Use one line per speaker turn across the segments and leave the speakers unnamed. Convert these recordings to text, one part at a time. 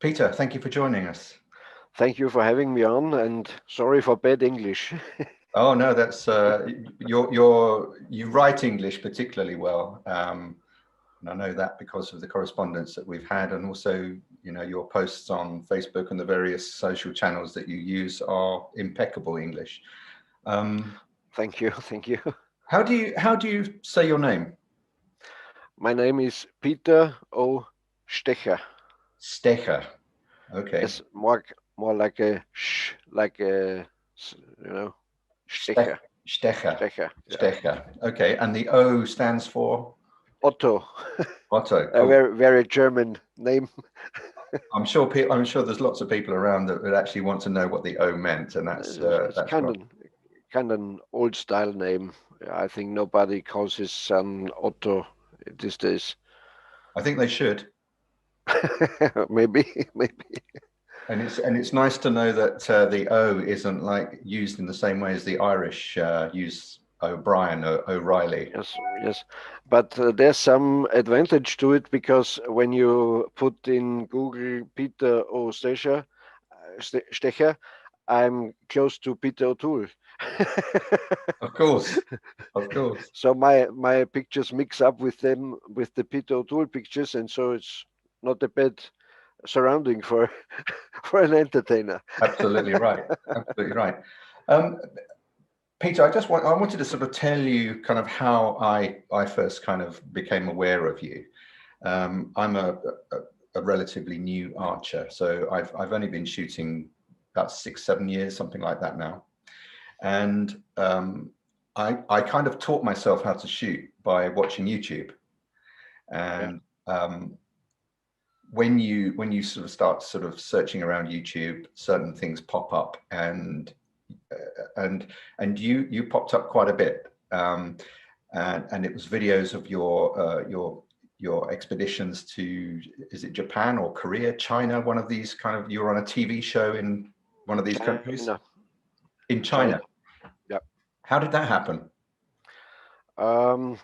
Peter, thank you for joining us.
Thank you for having me on, and sorry for bad English.
Oh no, that's you write English particularly well, and I know that because of the correspondence that we've had, and also your posts on Facebook and the various social channels that you use are impeccable English. Um,
Thank you, thank you.
how do you say your name?
My name is Peter O. Stecher.
Stecher. Okay.
Yes, more like a sh, like a you know, Stecher,
Stecher.
Stecher. Yeah,
Stecher. Okay. And the O stands for
Otto,
Otto.
a
Oh,
very German name.
I'm sure there's lots of people around that would actually want to know what the O meant, and
It's
that's right.
kind of an old style name. I think nobody calls his son Otto these days.
I think they should,
Maybe.
and it's nice to know that the O isn't like used in the same way as the Irish use O'Brien or O'Reilly.
Yes. But there's some advantage to it because when you put in Google Peter O. Stecher, I'm close to Peter O'Toole.
Of course, of course.
So my pictures mix up with them with the Peter O'Toole pictures, and so it's not a bad surrounding for for an entertainer.
Absolutely right. Absolutely right. Um, Peter, I wanted to sort of tell you kind of how I first kind of became aware of you. I'm a relatively new archer, so I've only been shooting about 6, 7 years, something like that now. And I kind of taught myself how to shoot by watching YouTube.
Yeah.
And when you sort of start sort of searching around YouTube, certain things pop up, and you popped up quite a bit, and it was videos of your expeditions to, is it Japan or Korea, China, one of these kind of, you were on a TV show in one of these countries,
China,
in China.
China. Yeah.
How did that happen?
Um,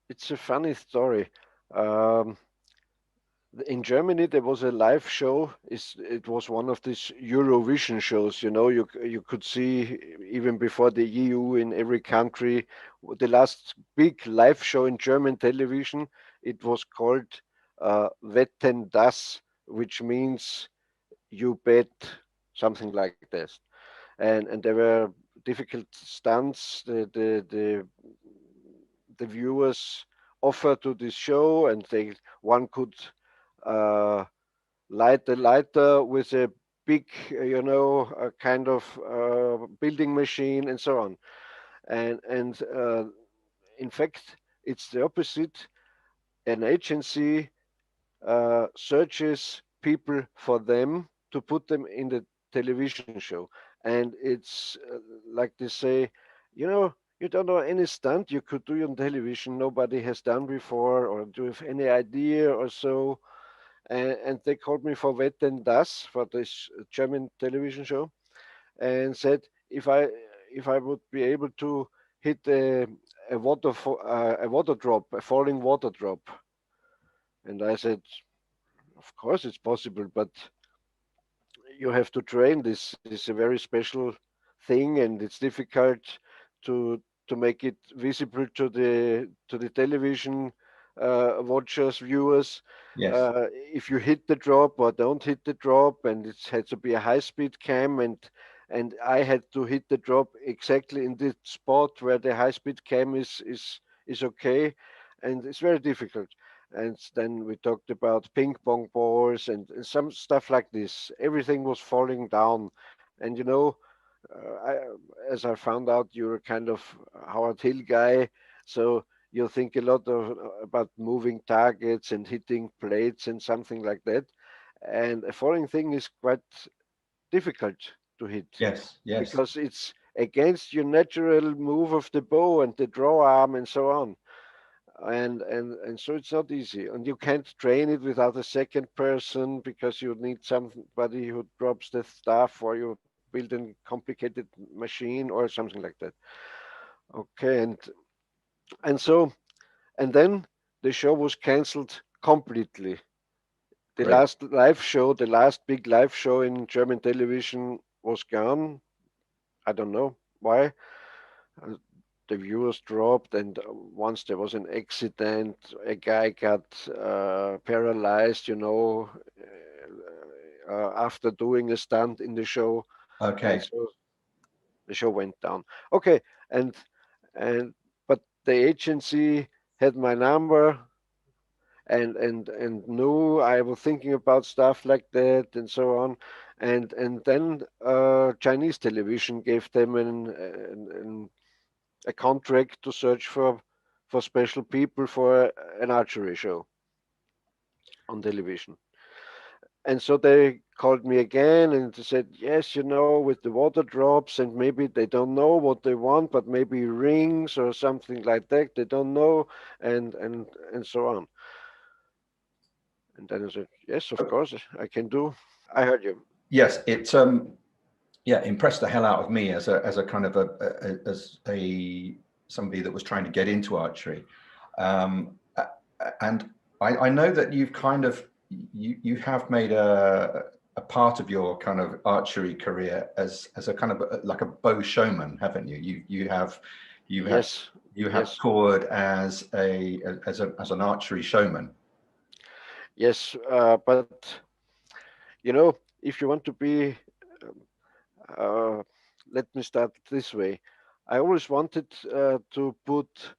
it's a funny story. Um, in Germany, there was a live show. It was one of these Eurovision shows. You could see even before the EU in every country. The last big live show in German television. It was called Wetten das, which means you bet, something like this. And there were difficult stunts. The viewers offer to this show, and one could uh, light the lighter with a big, a kind of building machine and so on. And in fact, it's the opposite. An agency searches people for them to put them in the television show, and it's like they say, you don't know any stunt you could do on television nobody has done before, or do you have any idea or so. And they called me for Wetten das, for this German television show, and said if I would be able to hit a water drop, a falling water drop. And I said, of course it's possible, but you have to train. This is a very special thing, and it's difficult to make it visible to the television watchers, viewers.
Yes.
If you hit the drop or don't hit the drop, and it had to be a high-speed cam, and I had to hit the drop exactly in the spot where the high-speed cam is okay, and it's very difficult. And then we talked about ping pong balls and some stuff like this. Everything was falling down, and as I found out, you're a kind of Howard Hill guy, so you think a lot about moving targets and hitting plates and something like that. And a falling thing is quite difficult to hit
Yes. Yes.
because it's against your natural move of the bow and the draw arm and so on. And so it's not easy, and you can't train it without a second person because you need somebody who drops the stuff, or you build a complicated machine or something like that. Okay, and so and then the show was cancelled completely. The
Great.
last live show, the last big live show in German television was gone. I don't know why. Uh, The viewers dropped, and once there was an accident, a guy got paralyzed, after doing a stunt in the show, and
Okay.
so the show went down. Okay, and and but the agency had my number and knew I was thinking about stuff like that and so on, and then Chinese television gave them a contract to search for special people for an archery show on television. And so they called me again and they said, yes, with the water drops and maybe they don't know what they want, but maybe rings or something like that. They don't know, and so on. And then I said, yes, of course, I can do. I heard you.
Yes, it yeah, impressed the hell out of me as a kind of as a somebody that was trying to get into archery. And I know that you've kind of you have made a part of your kind of archery career as a kind of like a bow showman, haven't you? You have
Yes,
you have
yes,
toured as as an archery showman.
yes. But if you want to be, um, uh, let me start this way. I always wanted to put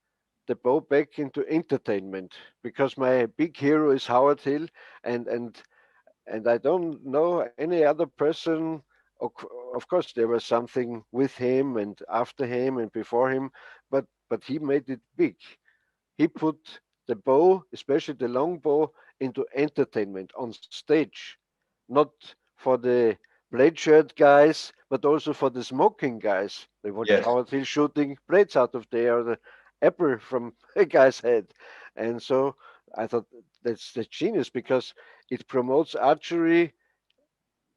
the bow back into entertainment because my big hero is Howard Hill, and and and I don't know any other person. Of course, there was something with him and after him and before him, but he made it big. He put the bow, especially the long bow, into entertainment on stage, not for the blade shirt guys, but also for the smoking guys. They watched
Yes,
Howard Hill shooting blades out of there, or the apple from a guy's head. And so I thought that's the genius because it promotes archery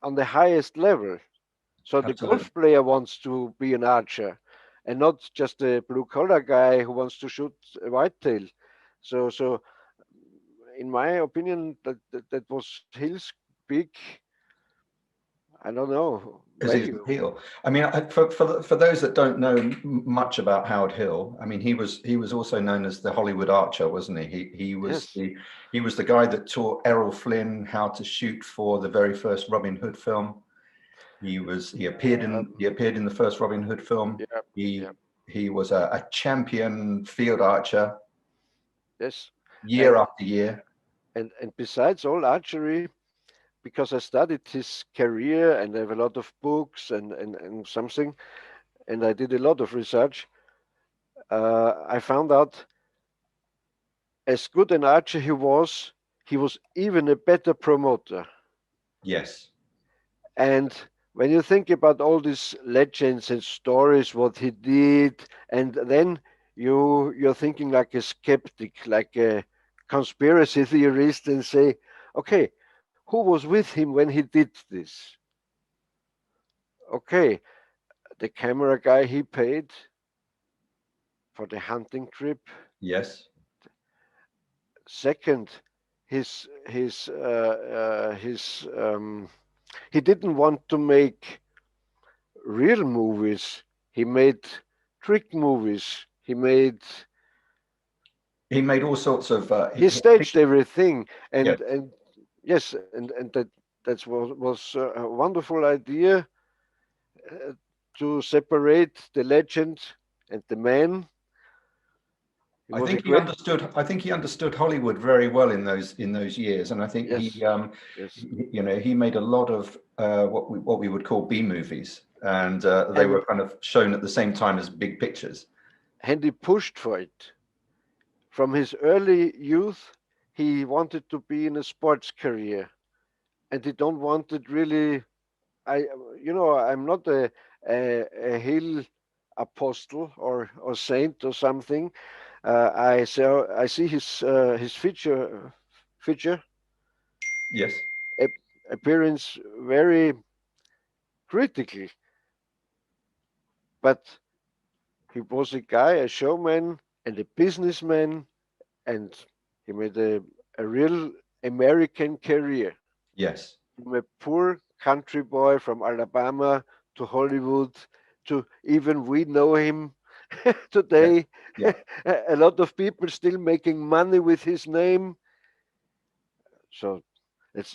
on the highest level. So the
absolutely.
golf player wants to be an archer and not just a blue collar guy who wants to shoot a whitetail. So in my opinion, that was Hill's big, I don't know,
Is his
value.
appeal? I mean, for those that don't know much about Howard Hill, I mean, he was also known as the Hollywood Archer, wasn't he?
Yes.
He was the guy that taught Errol Flynn how to shoot for the very first Robin Hood film. He appeared in the first Robin Hood film.
Yeah. Yeah.
He was a champion field archer
Yes.
year
And
after year.
and besides all archery, because I studied his career and I have a lot of books and something, and I did a lot of research. I found out as good an archer he was even a better promoter.
Yes,
And when you think about all these legends and stories, what he did, and then you're thinking like a skeptic, like a conspiracy theorist, and say, okay, who was with him when he did this? Okay, the camera guy he paid for the hunting trip.
yes.
Second, he didn't want to make real movies. He made trick movies.
He made all sorts of.
He staged everything,
Yeah,
and yes, and that was a wonderful idea uh, to separate the legend and the man. He
I
was a
think he
great.
understood. I think he understood Hollywood very well in those years, and I think
Yes, yes,
you know, he made a lot of what we would call B movies, and they
and
were kind of shown at the same time as big pictures.
and he pushed for it from his early youth. He wanted to be in a sports career, and he don't wanted really. I, I'm not a hill apostle or saint or something. I see his feature
Yes,
appearance very critically, but he was a guy, a showman, and a businessman, and he made a real American career.
Yes.
From a poor country boy from Alabama to Hollywood to even we know him
Yeah.
today.
Yeah.
A lot of people still making money with his name. So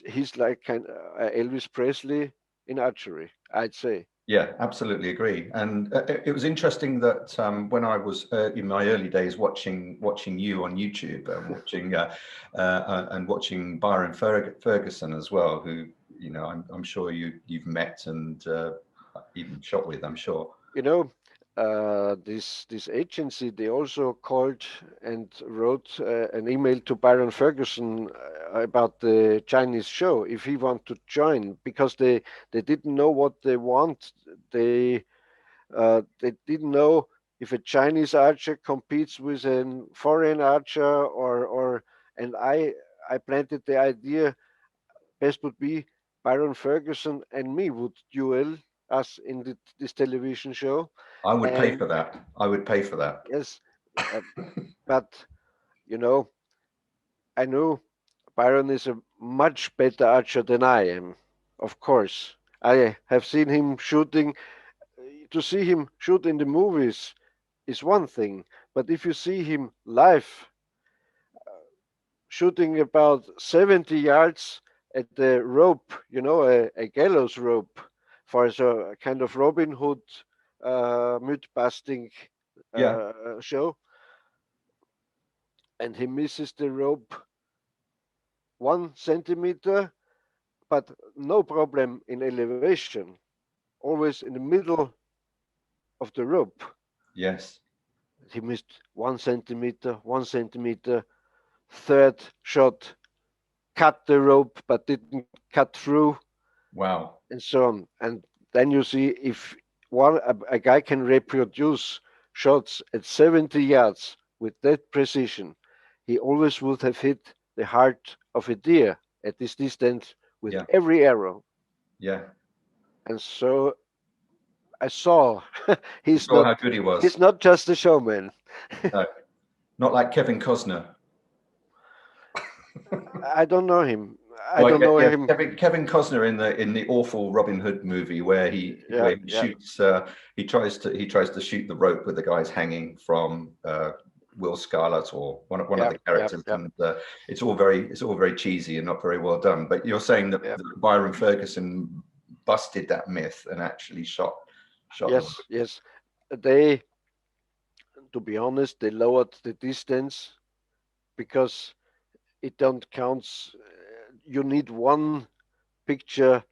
he's like kind of Elvis Presley in archery, I'd say.
Yeah, absolutely agree. And it was interesting that when I was in my early days watching you on YouTube and watching Byron Ferguson as well, who I'm sure you've met and even shot with, I'm sure.
You know, this agency, they also called and wrote an email to Byron Ferguson about the Chinese show if he want to join, because they didn't know what they want. They didn't know if a Chinese archer competes with a foreign archer, or and I planted the idea best would be Byron Ferguson and me would duel us in this television show.
I would pay
And
for that. I would pay for that.
yes, uh, but you know, I know Byron is a much better archer than I am. Of course, I have seen him shooting. To see him shoot in the movies is one thing, but if you see him live shooting about 70 yards at the rope, a gallows rope for a kind of Robin Hood myth busting
Yeah.
show, and he misses the rope 1 centimeter, but no problem in elevation, always in the middle of the rope.
Yes.
He missed 1 centimeter, 1 centimeter, third shot, cut the rope but didn't cut through,
Wow.
and so on. And then you see if a guy can reproduce shots at 70 yards with that precision, he always would have hit the heart of a deer at this distance with
Yeah.
every arrow.
Yeah.
And so I saw
You
he's
saw
not
how good he was.
he's not just a showman.
No, not like Kevin Costner.
I don't know him. I
Well,
don't know
yeah,
him.
Kevin Costner in the awful Robin Hood movie where he
Yeah, yeah,
shoots he tries to shoot the rope with the guys hanging from Will Scarlett or one of
yeah,
the
yeah,
characters,
yeah,
and it's all very cheesy and not very well done. But you're saying that,
yeah.
that Byron Ferguson busted that myth and actually shot the rope.
Yes, yes. They, to be honest, they lowered the distance because it don't counts. You need one picture,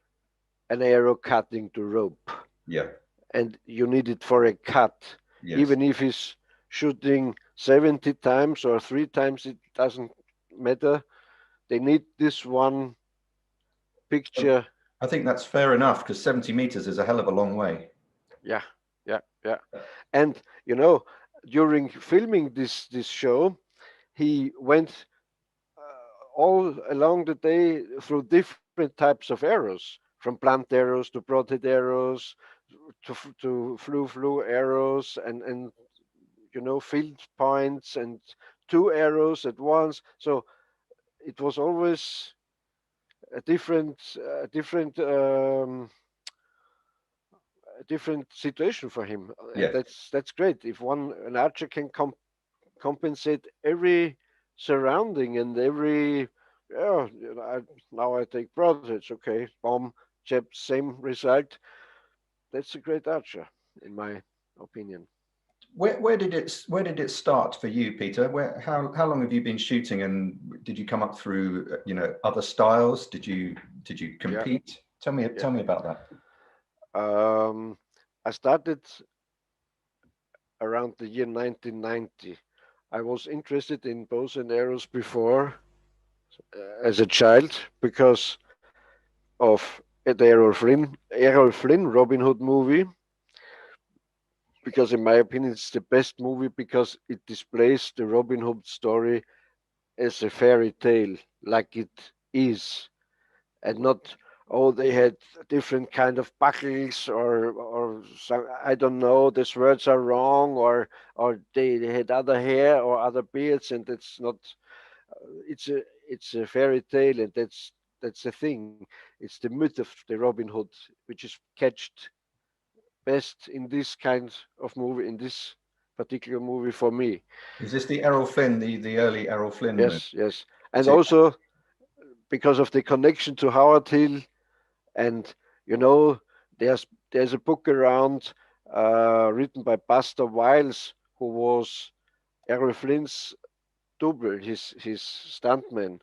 an arrow cutting the rope,
Yeah.
and you need it for a cut.
Yes.
Even if he's shooting 70 times or 3 times, it doesn't matter. They need this one picture.
I think that's fair enough because 70 meters is a hell of a long way.
Yeah, yeah, yeah. And during filming this show, he went all along the day through different types of arrows, from blunt arrows to broadhead arrows to flu arrows, and field points and two arrows at once. So it was always a different situation for him, and
Yes.
that's great. If an archer can compensate every surrounding and every, yeah, now I take broadheads, okay, bomb, jab, same result. That's a great archer, in my opinion.
Where did it start for you, Peter? How long have you been shooting, and did you come up through other styles? Did you
Yeah,
compete? Tell me
yeah.
about that.
I started around the year 1990. I was interested in bows and arrows before as a child because of the Errol Flynn Robin Hood movie, because in my opinion it's the best movie because it displays the Robin Hood story as a fairy tale like it is, and not, oh, they had different kind of buckles, or some, I don't know, the words are wrong, or they had other hair or other beards, and it's not, it's a it's a fairy tale, and that's the thing. It's the myth of the Robin Hood, which is catched best in this kind of movie, in this particular movie for me.
Is this the Errol Flynn, the early Errol Flynn movie?
Yes, yes, and
See,
also because of the connection to Howard Hill, and you know, there's a book around written by Buster Wiles, who was Errol Flynn's double, his stuntman,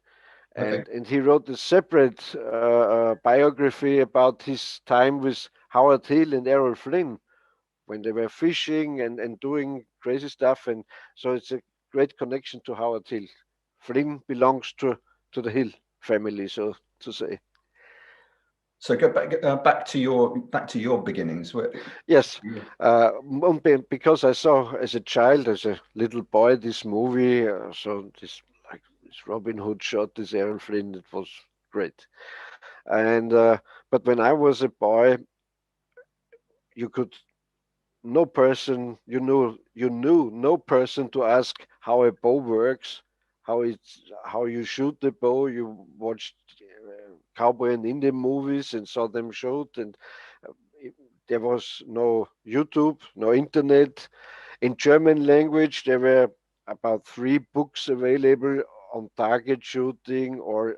okay.
and he wrote a separate biography about his time with Howard Hill and Errol Flynn when they were fishing and doing crazy stuff, and so it's a great connection to Howard Hill. Flynn belongs to the Hill family, so to say.
So go back to your beginnings.
Yes, because I saw as a child, as a little boy, this movie. So this Robin Hood shot this Errol Flynn. It was great. And but when I was a boy, you could no person you knew no person to ask how a bow works, how you shoot the bow. You watched cowboy and Indian movies and saw them shoot, and uh, there was no YouTube, no internet. In German language, there were about 3 books available on target shooting, or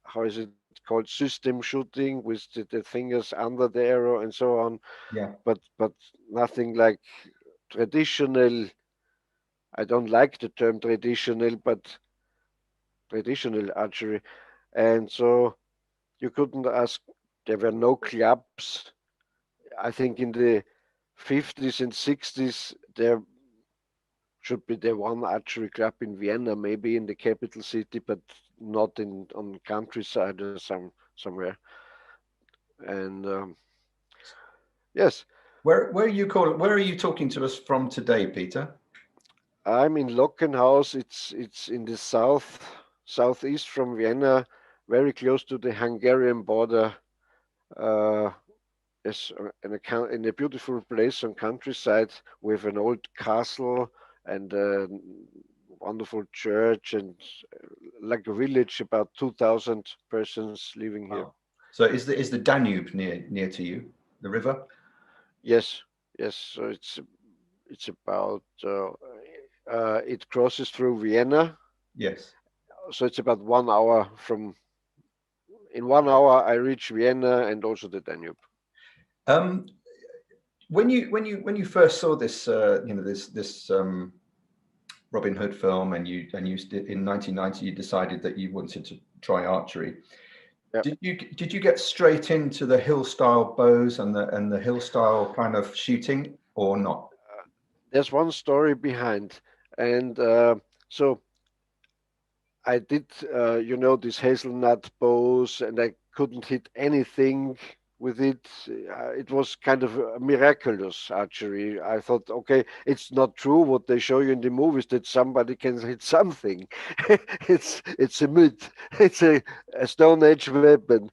how is it called, system shooting, with the fingers under the arrow and so on.
Yeah.
But nothing like traditional. I don't like the term traditional, but traditional archery. And so you couldn't ask. There were no clubs. I think in the 50s and 60s there should be the one archery club in Vienna, maybe in the capital city, but not in on countryside or somewhere. And yes,
Where are you talking to us from today, Peter?
I'm in Lockenhaus. It's in the southeast from Vienna, very close to the Hungarian border. Uh, is in a beautiful place on countryside with an old castle and a wonderful church, and like a village, about 2,000 persons living here.
Wow. So is the Danube near to you, the river?
Yes, yes. So it's about it crosses through Vienna,
Yes.
so it's about 1 hour from. In 1 hour, I reach Vienna and also the Danube.
Um, when you first saw this, this Robin Hood film, and you in 1990 you decided that you wanted to try archery.
Yeah.
Did you get straight into the hill style bows and the hill style kind of shooting, or not?
There's one story behind, and so I did, these hazelnut bows, and I couldn't hit anything with it. It was kind of miraculous archery. I thought, okay, it's not true what they show you in the movies that somebody can hit something. It's a myth. It's a Stone Age weapon,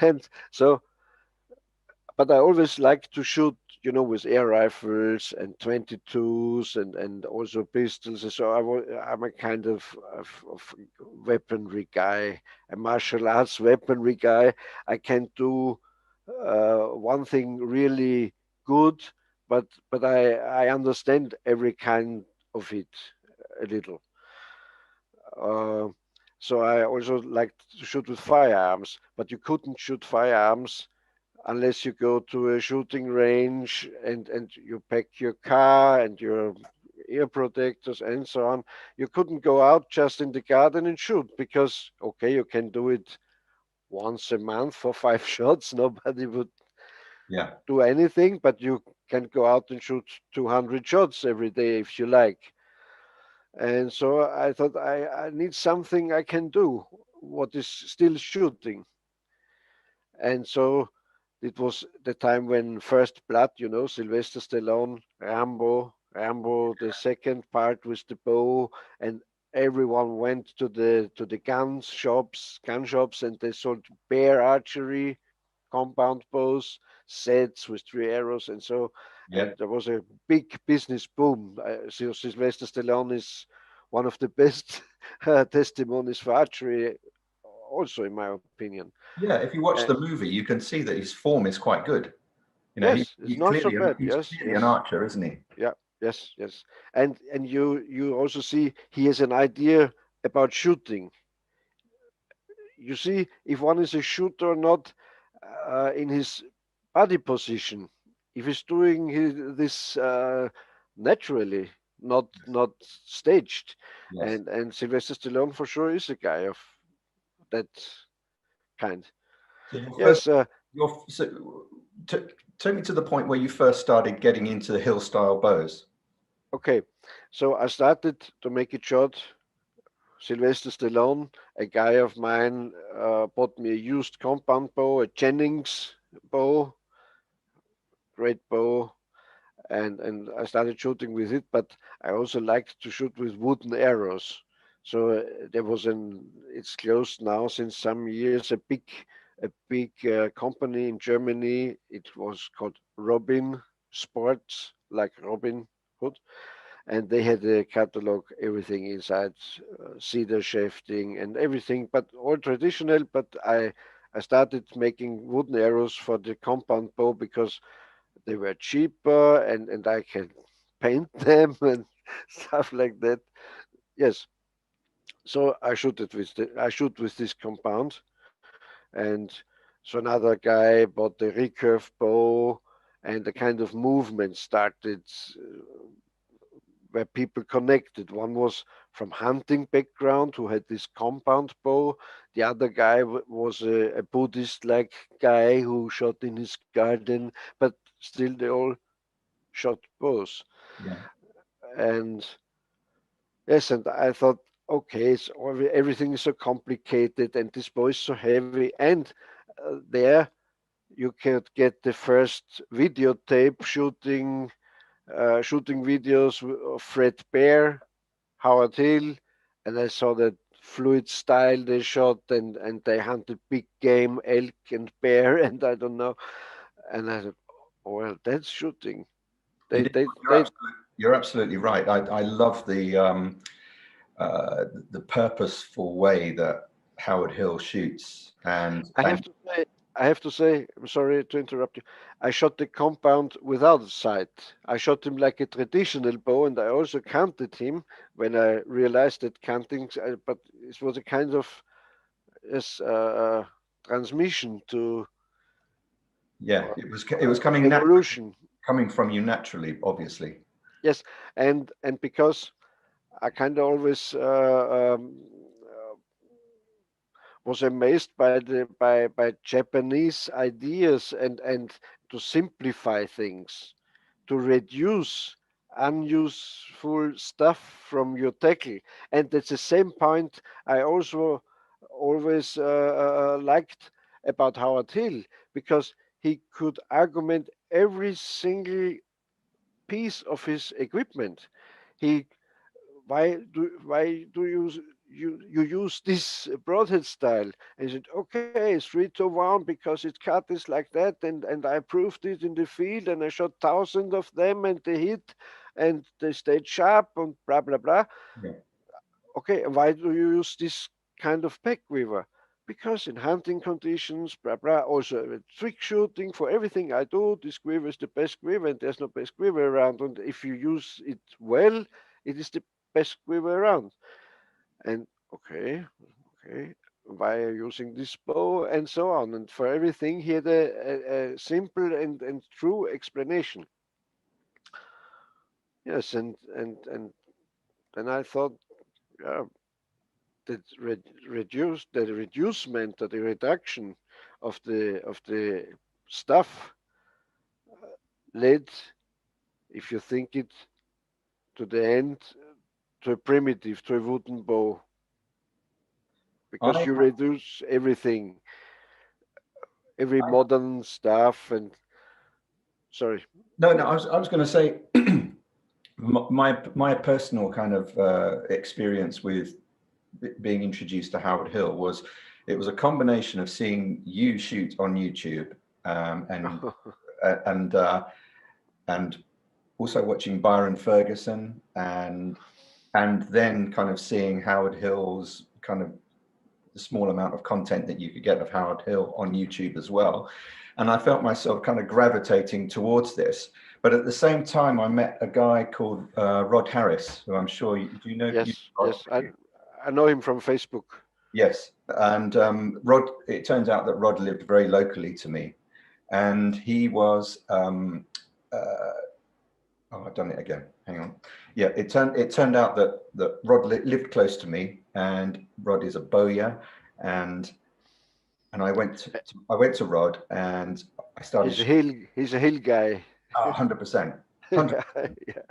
and so. But I always like to shoot, with air rifles and 22s and also pistols. And so I'm a kind of weaponry guy, a martial arts weaponry guy. I can do one thing really good, but I understand every kind of it a little. Uh, so I also like to shoot with firearms, but you couldn't shoot firearms unless you go to a shooting range and you pack your car and your ear protectors and so on. You couldn't go out just in the garden and shoot, because okay, you can do it once a month for 5 shots. Nobody would
Yeah.
do anything, but you can go out and shoot 200 shots every day if you like. And so I thought I need something I can do what is still shooting. And so it was the time when First Blood, Sylvester Stallone, Rambo, the second part with the bow, and everyone went to the gun shops, and they sold bear archery, compound bows, sets with 3 arrows, and so,
Yeah.
and there was a big business boom. So Sylvester Stallone is one of the best testimonies for archery, also in my opinion.
Yeah, if you watch
Uh,
the movie, you can see that his form is quite good. You know,
yes, it's
he
not so
clearly
bad.
he's
Yes,
clearly an
yes,
archer, isn't he?
yeah, yes. And you also see he has an idea about shooting. You see, if one is a shooter or not in his body position, if he's doing this naturally, not staged,
Yes.
and Sylvester Stallone for sure is a guy of that kind.
So your first,
Yes,
t take me to the point where you first started getting into the hill style bows.
okay. So I started to make it short. Sylvester Stallone, a guy of mine, bought me a used compound bow, a Jennings bow, great bow, and I started shooting with it. But I also liked to shoot with wooden arrows. So there was it's closed now since some years. A big company in Germany. It was called Robin Sports, like Robin Hood, and they had a catalog, everything inside, cedar shafting and everything, but all traditional. But I started making wooden arrows for the compound bow because they were cheaper and I can paint them and stuff like that. Yes, so I shoot with this compound, and so another guy bought the recurve bow, and the kind of movement started where people connected. One was from hunting background who had this compound bow. The other guy was a Buddhist-like guy who shot in his garden, but still they all shot bows.
Yeah.
And yes, and I thought, okay, everything is so complicated, and this bow is so heavy, and there you could get the first videotape shooting videos of Fred Bear, Howard Hill, and I saw that fluid style they shot, and they hunted big game, elk and bear, and I don't know. And I said, oh, well, that's shooting.
You
They
did,
they
you're
they
absolutely, you're absolutely right. I love the purposeful way that Howard Hill shoots,
I have
and
to say, I'm sorry to interrupt you. I shot the compound without a sight. I shot him like a traditional bow, and I also counted him when I realized that counting, but it was a kind of yes, transmission to
yeah,
or
it was
evolution.
coming from you naturally, obviously.
Yes, and because I kind of always was amazed by by Japanese ideas and to simplify things, to reduce unuseful stuff from your tackle. And at the same point, I also always liked about Howard Hill because he could argument every single piece of his equipment. He why do you use this broadhead style? And he said, okay, it's 3-1 because it cut is like that, and I proved it in the field, and I shot thousands of them, and they hit, and they stayed sharp, and blah blah blah.
Yeah.
Okay, and why do you use this kind of pack weaver? Because in hunting conditions, blah blah. Also, trick shooting for everything I do, this quiver is the best quiver, and there's no best quiver around. And if you use it well, it is the best quiver around. And okay, why are you using this bow, and so on. And for everything, he had a simple and true explanation. Yes, and then I thought, yeah, that the reducement or the reduction of the stuff led, if you think it to the end, to a primitive, to a wooden bow, because
I
you reduce everything, every modern stuff. And sorry,
no, no. I was going to say my personal kind of experience with being introduced to Howard Hill was it was a combination of seeing you shoot on YouTube and and also watching Byron Ferguson and and then kind of seeing Howard Hill's kind of the small amount of content that you could get of Howard Hill on YouTube as well. And I felt myself kind of gravitating towards this. But at the same time, I met a guy called Rod Harris, who I'm sure do you know?
Yes, yes, I know him from Facebook.
Yes. And Rod, it turns out that Rod lived very locally to me. And he was, I've done it again. Hang on. Yeah, it turned out that Rod lived close to me, and Rod is a bowyer, and I went to Rod, and I started.
He's a hill guy.
100%, 100.
Yeah.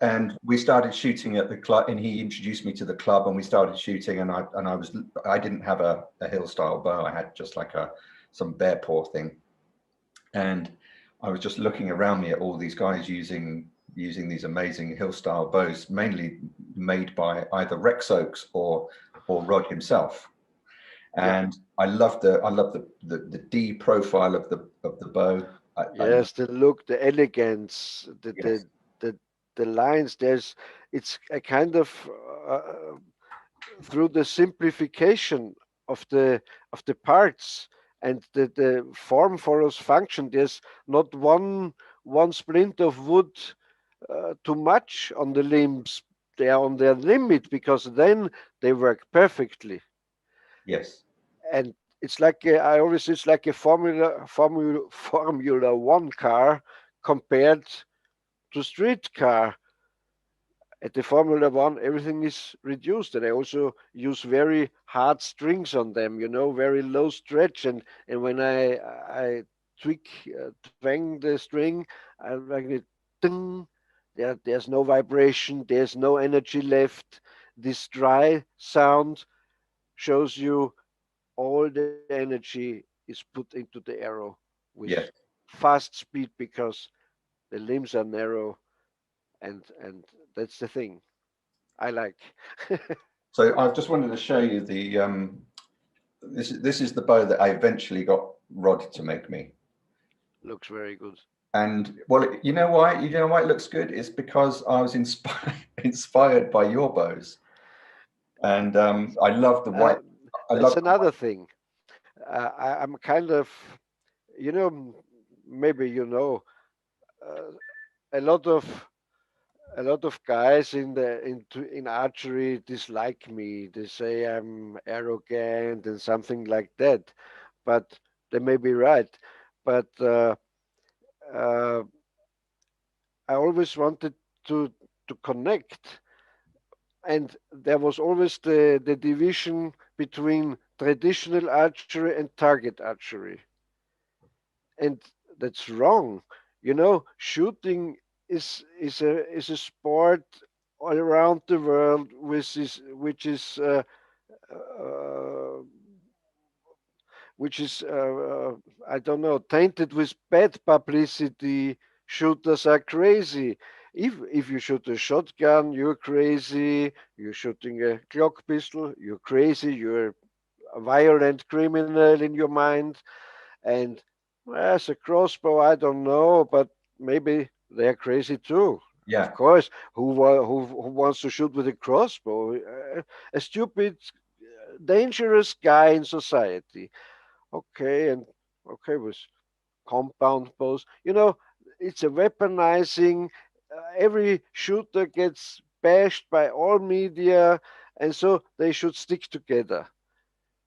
And we started shooting at the club, and he introduced me to the club, and we started shooting, and I didn't have a hill style bow. I had just like some bear paw thing, and I was just looking around me at all these guys using these amazing hill style bows, mainly made by either Rex Oaks or Rod himself. And I love the D profile of the bow.
Yes, the look, the elegance,
Yes,
the lines. It's a kind of uh, through the simplification of the parts, and the form follows function. There's not one splint of wood too much on the limbs. They are on their limit because then they work perfectly.
yes,
And it's like I always it's like a Formula One car compared to street car. At the Formula One, everything is reduced, and I also use very hard strings on them. Very low stretch, and when I twang the string, I like it. Ding, there's no vibration, there's no energy left. This dry sound shows you all the energy is put into the arrow with
yes.
fast speed because the limbs are narrow, and that's the thing I like.
So I just wanted to show you the this is the bow that I eventually got Rod to make me.
Looks very good.
And well, you know why it looks good? It's because I was inspired by your bows, and I love the
Uh,
white. I
that's
love the
another thing. I'm kind of, you know, maybe uh, a lot of guys in archery dislike me. They say I'm arrogant and something like that, but they may be right. But uh, I always wanted to connect, and there was always the division between traditional archery and target archery, and that's wrong. Shooting is a sport all around the world, uh, which is I don't know, tainted with bad publicity. Shooters are crazy. If you shoot a shotgun, you're crazy. You're shooting a Glock pistol, you're crazy. You're a violent criminal in your mind. And as a crossbow, I don't know, but maybe they're crazy too. Of
yeah,
course, who wants to shoot with a crossbow? A stupid, dangerous guy in society. Okay, and okay with compound bows. It's a weaponizing. Every shooter gets bashed by all media, and so they should stick together.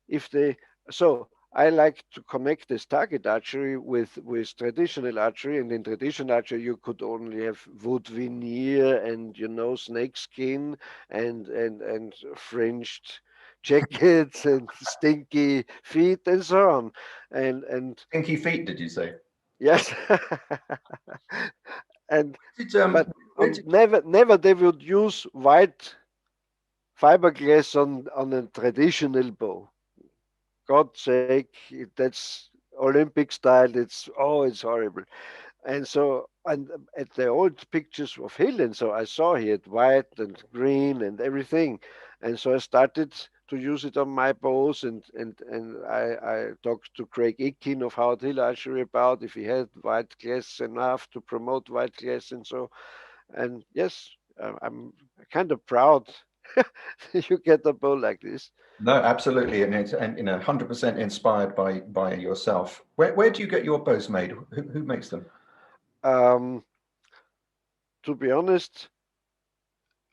If they so I like to connect this target archery with traditional archery, and in traditional archery you could only have wood veneer and snake skin and fringed jackets and stinky feet and so on, and
Pinky feet, did you say?
yes. and
Did
but
where did,
never they would use white fiberglass on a traditional bow. God's sake, that's Olympic style. It's horrible. And so, and at the old pictures of Hill, and so I saw he had white and green and everything, and so I started to use it on my bows, and I talked to Craig Ikin of Howard Hill Archery about if he had white glass enough to promote white glass, and so, and yes. I'm kind of proud you get a bow like this.
No, absolutely, and it's 100% inspired by yourself. Where do you get your bows made? Who makes them?
Um, to be honest,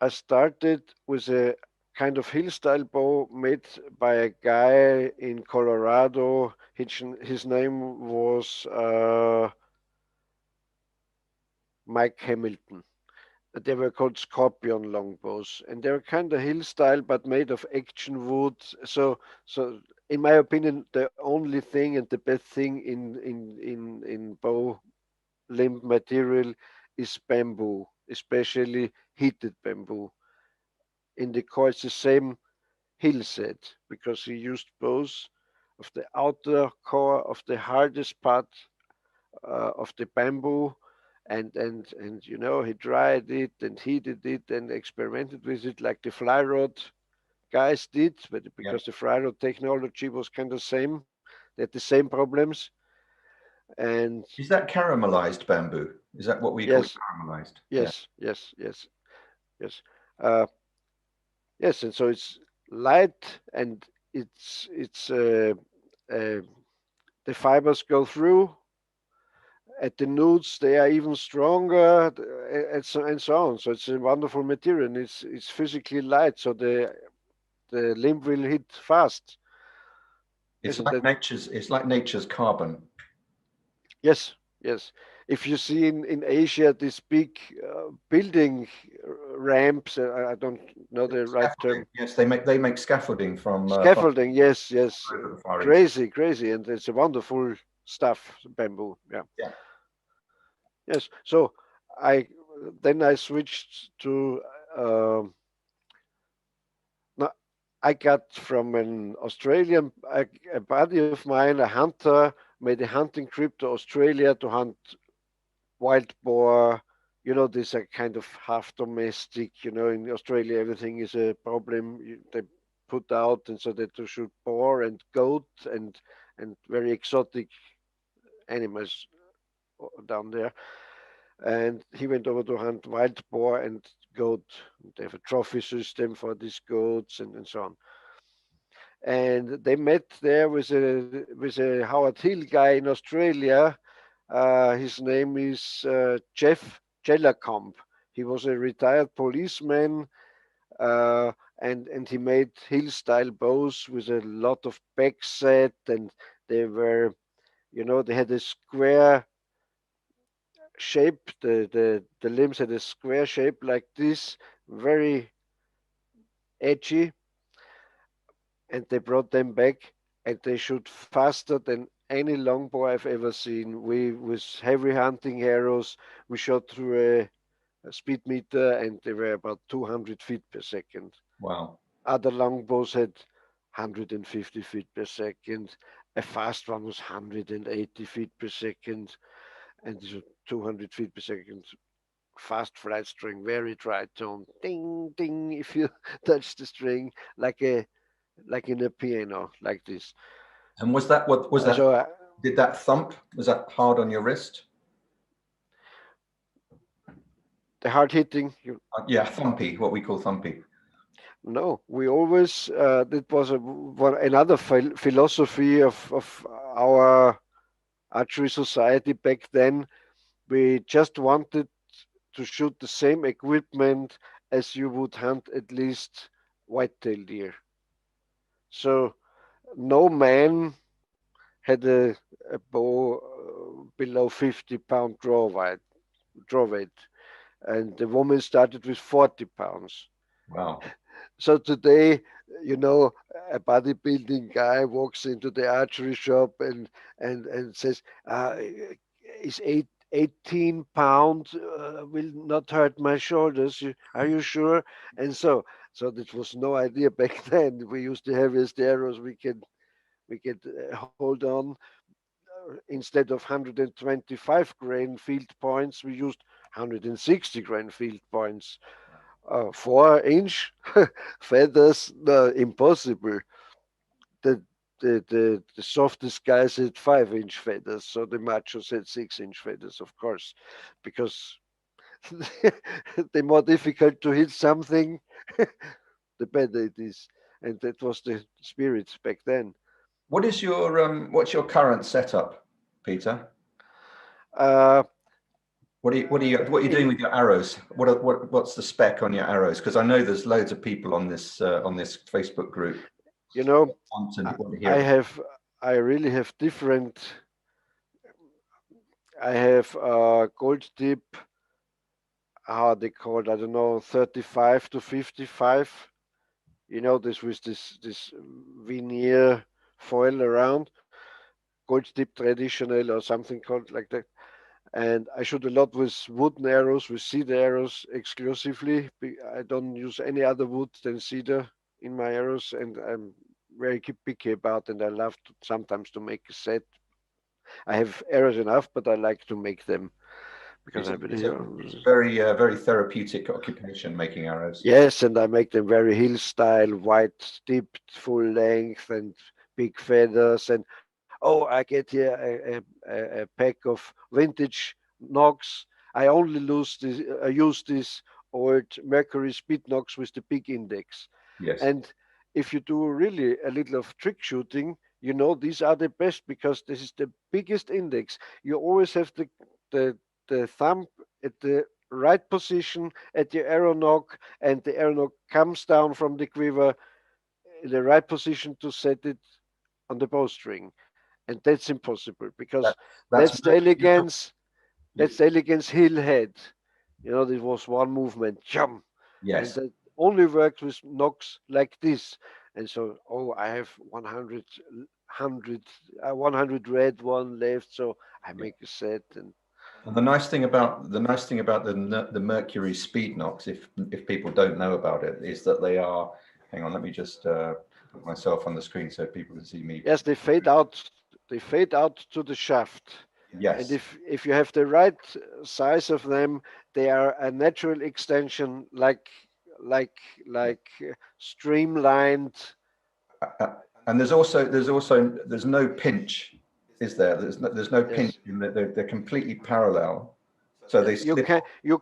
I started with a kind of hill style bow made by a guy in Colorado. His name was Mike Hamilton. They were called Scorpion longbows, and they were kind of hill style but made of action wood. So in my opinion, the only thing and the best thing in bow limb material is bamboo, especially heated bamboo. In the core, it's the same hill set because he used both of the outer core of the hardest part of the bamboo, and he dried it and heated it and experimented with it like the fly rod guys did, but
Yeah.
because the fry rod technology was kind of same, they had the same problems. And
Is that caramelized bamboo? Is that what we call it,
yes,
caramelized? Yeah.
yes, yes, yes, yes, uh, yes, and so it's light and uh, the fibers go through. At the noods, they are even stronger, and so on. So it's a wonderful material, and it's physically light, so the limb will hit fast.
It's
Isn't
like
that?
nature's carbon.
Yes, yes. If you see in Asia these big building ramps, I don't know the right
Scaffolding.
term.
Yes, they make scaffolding from
Scaffolding, yes, yes.
over the Far East.
Crazy, crazy, and it's a wonderful stuff, bamboo. Yeah.
Yeah.
Yes. So I then I switched to um, no, I got from an Australian a buddy of mine, a hunter, made a hunting trip to Australia to hunt wild boar. These are kind of half domestic. In Australia, everything is a problem. They put out, and so they to shoot boar and goat and very exotic animals down there. And he went over to hunt wild boar and goat. They have a trophy system for these goats and so on. And they met there with a Howard Hill guy in Australia. His name is Jeff Jellercomb. He was a retired policeman, uh, and he made hill style bows with a lot of back set, and they were, they had a square shape. The limbs had a square shape like this, very edgy, and they brought them back, and they shoot faster than any longbow I've ever seen. We with heavy hunting arrows, we shot through a speed meter, and they were about 200 feet per second.
Wow.
Other longbows had 150 feet per second. A fast one was 180 feet per second, and these were 200 feet per second. Fast flight string, very dry tone, ding ding. If you touch the string, like in a piano, like this.
And what was that?
So
Did that thump? Was that hard on your wrist?
the hard hitting,
Yeah, thumpy. What we call thumpy.
no, we always that was another philosophy of our archery society back then. We just wanted to shoot the same equipment as you would hunt at least whitetail deer. So no man had a bow below 50-pound draw weight, and the woman started with 40 pounds.
Wow.
So today, you know, a bodybuilding guy walks into the archery shop and says, "Is 18 pound will not hurt my shoulders. Are you sure?" And so that was no idea back then. We used the heaviest arrows we could hold on. Instead of 125 grain field points, we used 160 grain field points. 4 inch feathers, no, impossible. The, the softest guys had 5-inch feathers, so the machos had 6-inch feathers, of course, because the more difficult to hit something, the better it is. And that was the spirit back then.
What's your current setup, Peter?
Uh,
What are you doing
in
with your arrows? What's the spec on your arrows? Because I know there's loads of people on this Facebook group
you know,
want to
I
hear.
have I really have different. I have gold tip, how they call it, I don't know, 35 to 55. This with this veneer foil around, gold tip traditional or something called like that. And I shoot a lot with wooden arrows, with cedar arrows exclusively. I don't use any other wood than cedar in my arrows, and I'm very picky about. And I love sometimes to make a set. I have arrows enough, but I like to make them because I
It's
believe.
a very very therapeutic occupation, making arrows.
Yes, and I make them very hill style, white tipped, full length, and big feathers. And oh, I get here a pack of vintage knocks. I only use this old Mercury speed knocks with the big index.
Yes,
And if you do really a little of trick shooting, these are the best because this is the biggest index. You always have the the thumb at the right position at the arrow nock, and the arrow nock comes down from the quiver in the right position to set it on the bowstring. And that's impossible because
that that's
that's the elegance. That's the elegance hill head. There was one movement, jump, and
yes.
that only works with knocks like this. And so, oh, I have 100 red, one left, so I
Yeah.
make a set. And
And the nice thing about the Mercury speed knocks, if people don't know about it, is that they are. Hang on, let me just put myself on the screen so people can see me.
yes, they fade out. They fade out to the shaft. And
Yes,
if you have the right size of them, they are a natural extension, like streamlined.
and there's no pinch, is there? There's no pinch
Yes,
in that they're completely parallel, so they
you
slip.
can you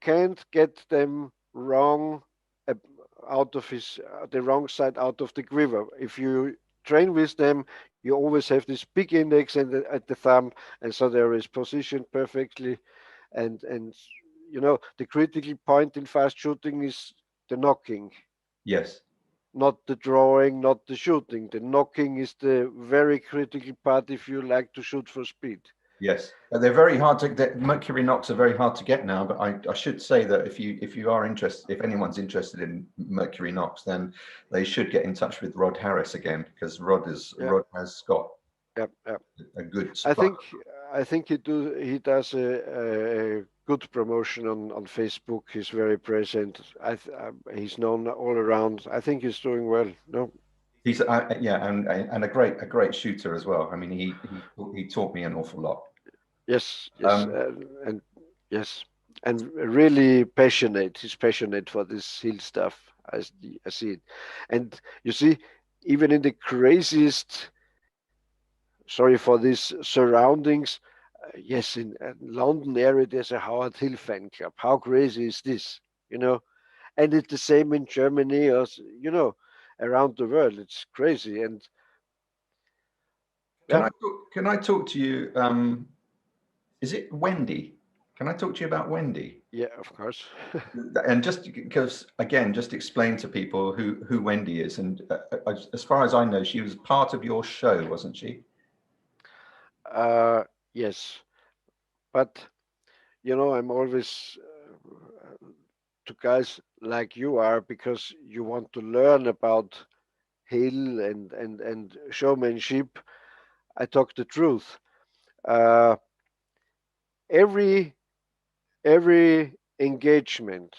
can't get them wrong, uh, out of the wrong side out of the quiver. If you train with them, you always have this big index at the thumb, and so there is positioned perfectly. And the critical point in fast shooting is the knocking,
Yes,
not the drawing, not the shooting. The knocking is the very critical part if you like to shoot for speed.
yes. They're very hard to get. Mercury knocks are very hard to get now. But I should say that if you are interested, if anyone's interested in Mercury knocks, then they should get in touch with Rod Harris again, because
Yeah,
Rod has got
yeah, yeah.
a good
I
supply.
think I think he does a good promotion on Facebook. He's very present. He's known all around. I think he's doing well. No,
He's yeah, and a great shooter as well. I mean, he taught me an awful lot.
yes, yes,
Um,
and yes, and really passionate. He's passionate for this hill stuff. I see it, and you see, even in the craziest, sorry for these surroundings. Yes, in London area, there's a Howard Hill fan club. How crazy is this? You know, and it's the same in Germany, or around the world. It's crazy, and
can
yeah,
I talk to you? Is it Wendy? Can I talk to you about Wendy?
yeah, of course.
And just because, again, just explain to people who Wendy is. And as far as I know, she was part of your show, wasn't she?
uh, yes, but I'm always to guys like you are because you want to learn about hill and showmanship. I talk the truth. Uh, every every engagement,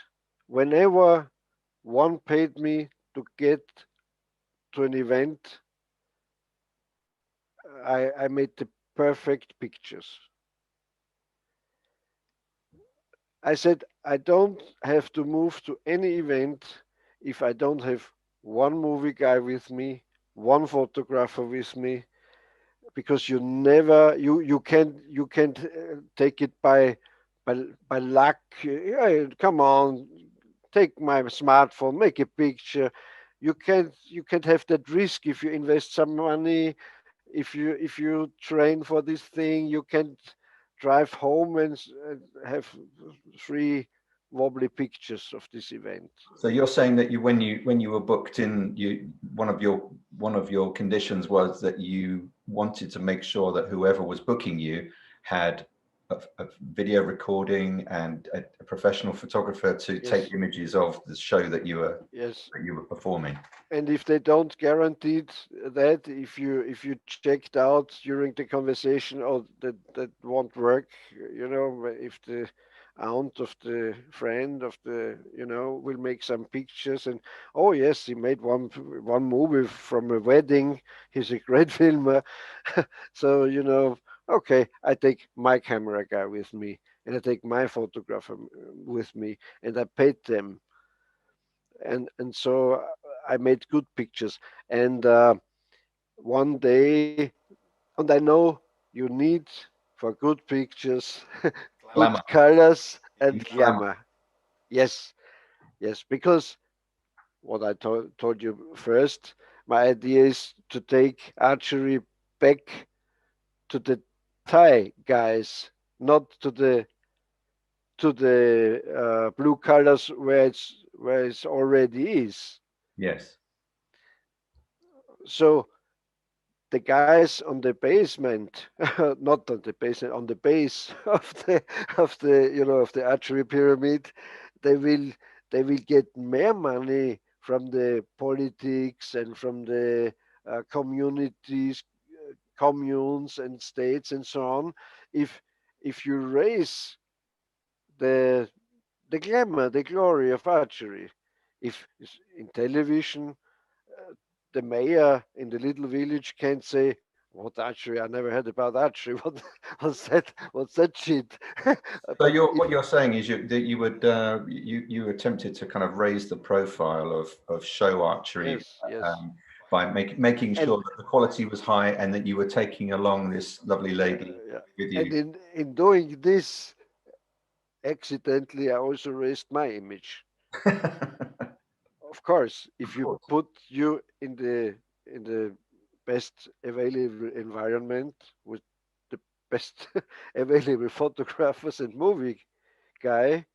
whenever one paid me to get to an event, I made the perfect pictures. I said I don't have to move to any event if I don't have one movie guy with me, one photographer with me, because you never you can't take it by luck. Hey, come on, take my smartphone, make a picture. You can't have that risk if you invest some money. If you train for this thing, you can't drive home and have three wobbly pictures of this event.
So you're saying that when you were booked in, one of your conditions was that you wanted to make sure that whoever was booking you had a video recording and a professional photographer to take
Yes,
images of the show that you were
yes.
that you were performing.
And if they don't guarantee that, if you checked out during the conversation, or that won't work, if the aunt of the friend of the, will make some pictures, and oh yes, he made one movie from a wedding, he's a great filmer. So okay, I take my camera guy with me, and I take my photographer with me, and I paid them, and so I made good pictures. And one day, and I know you need for good pictures good
Glamour.
colors
You
and
need glamour.
glamour. Yes, yes, because what I told you first, my idea is to take archery back to the Thai guys, not to the blue colors where it's already is.
Yes.
So the guys on the basement, not on the basement, on the base of the archery pyramid, they will they will get more money from the politics and from the communities, communes and states and so on. If you raise the the glamour, the glory of archery, if in television the mayor in the little village can't say, "What archery? I never heard about archery. What what's that? What's that shit?"
So
But
what you're saying is that you would you attempted to kind of raise the profile of show archery
yes, yes,
um, by making
and
sure that the quality was high and that you were taking along this lovely lady
yeah,
with
and
you.
in doing this, accidentally, I also raised my image. Of course,
Of
if you
course.
put you in the best available environment with the best available photographers and movie guy,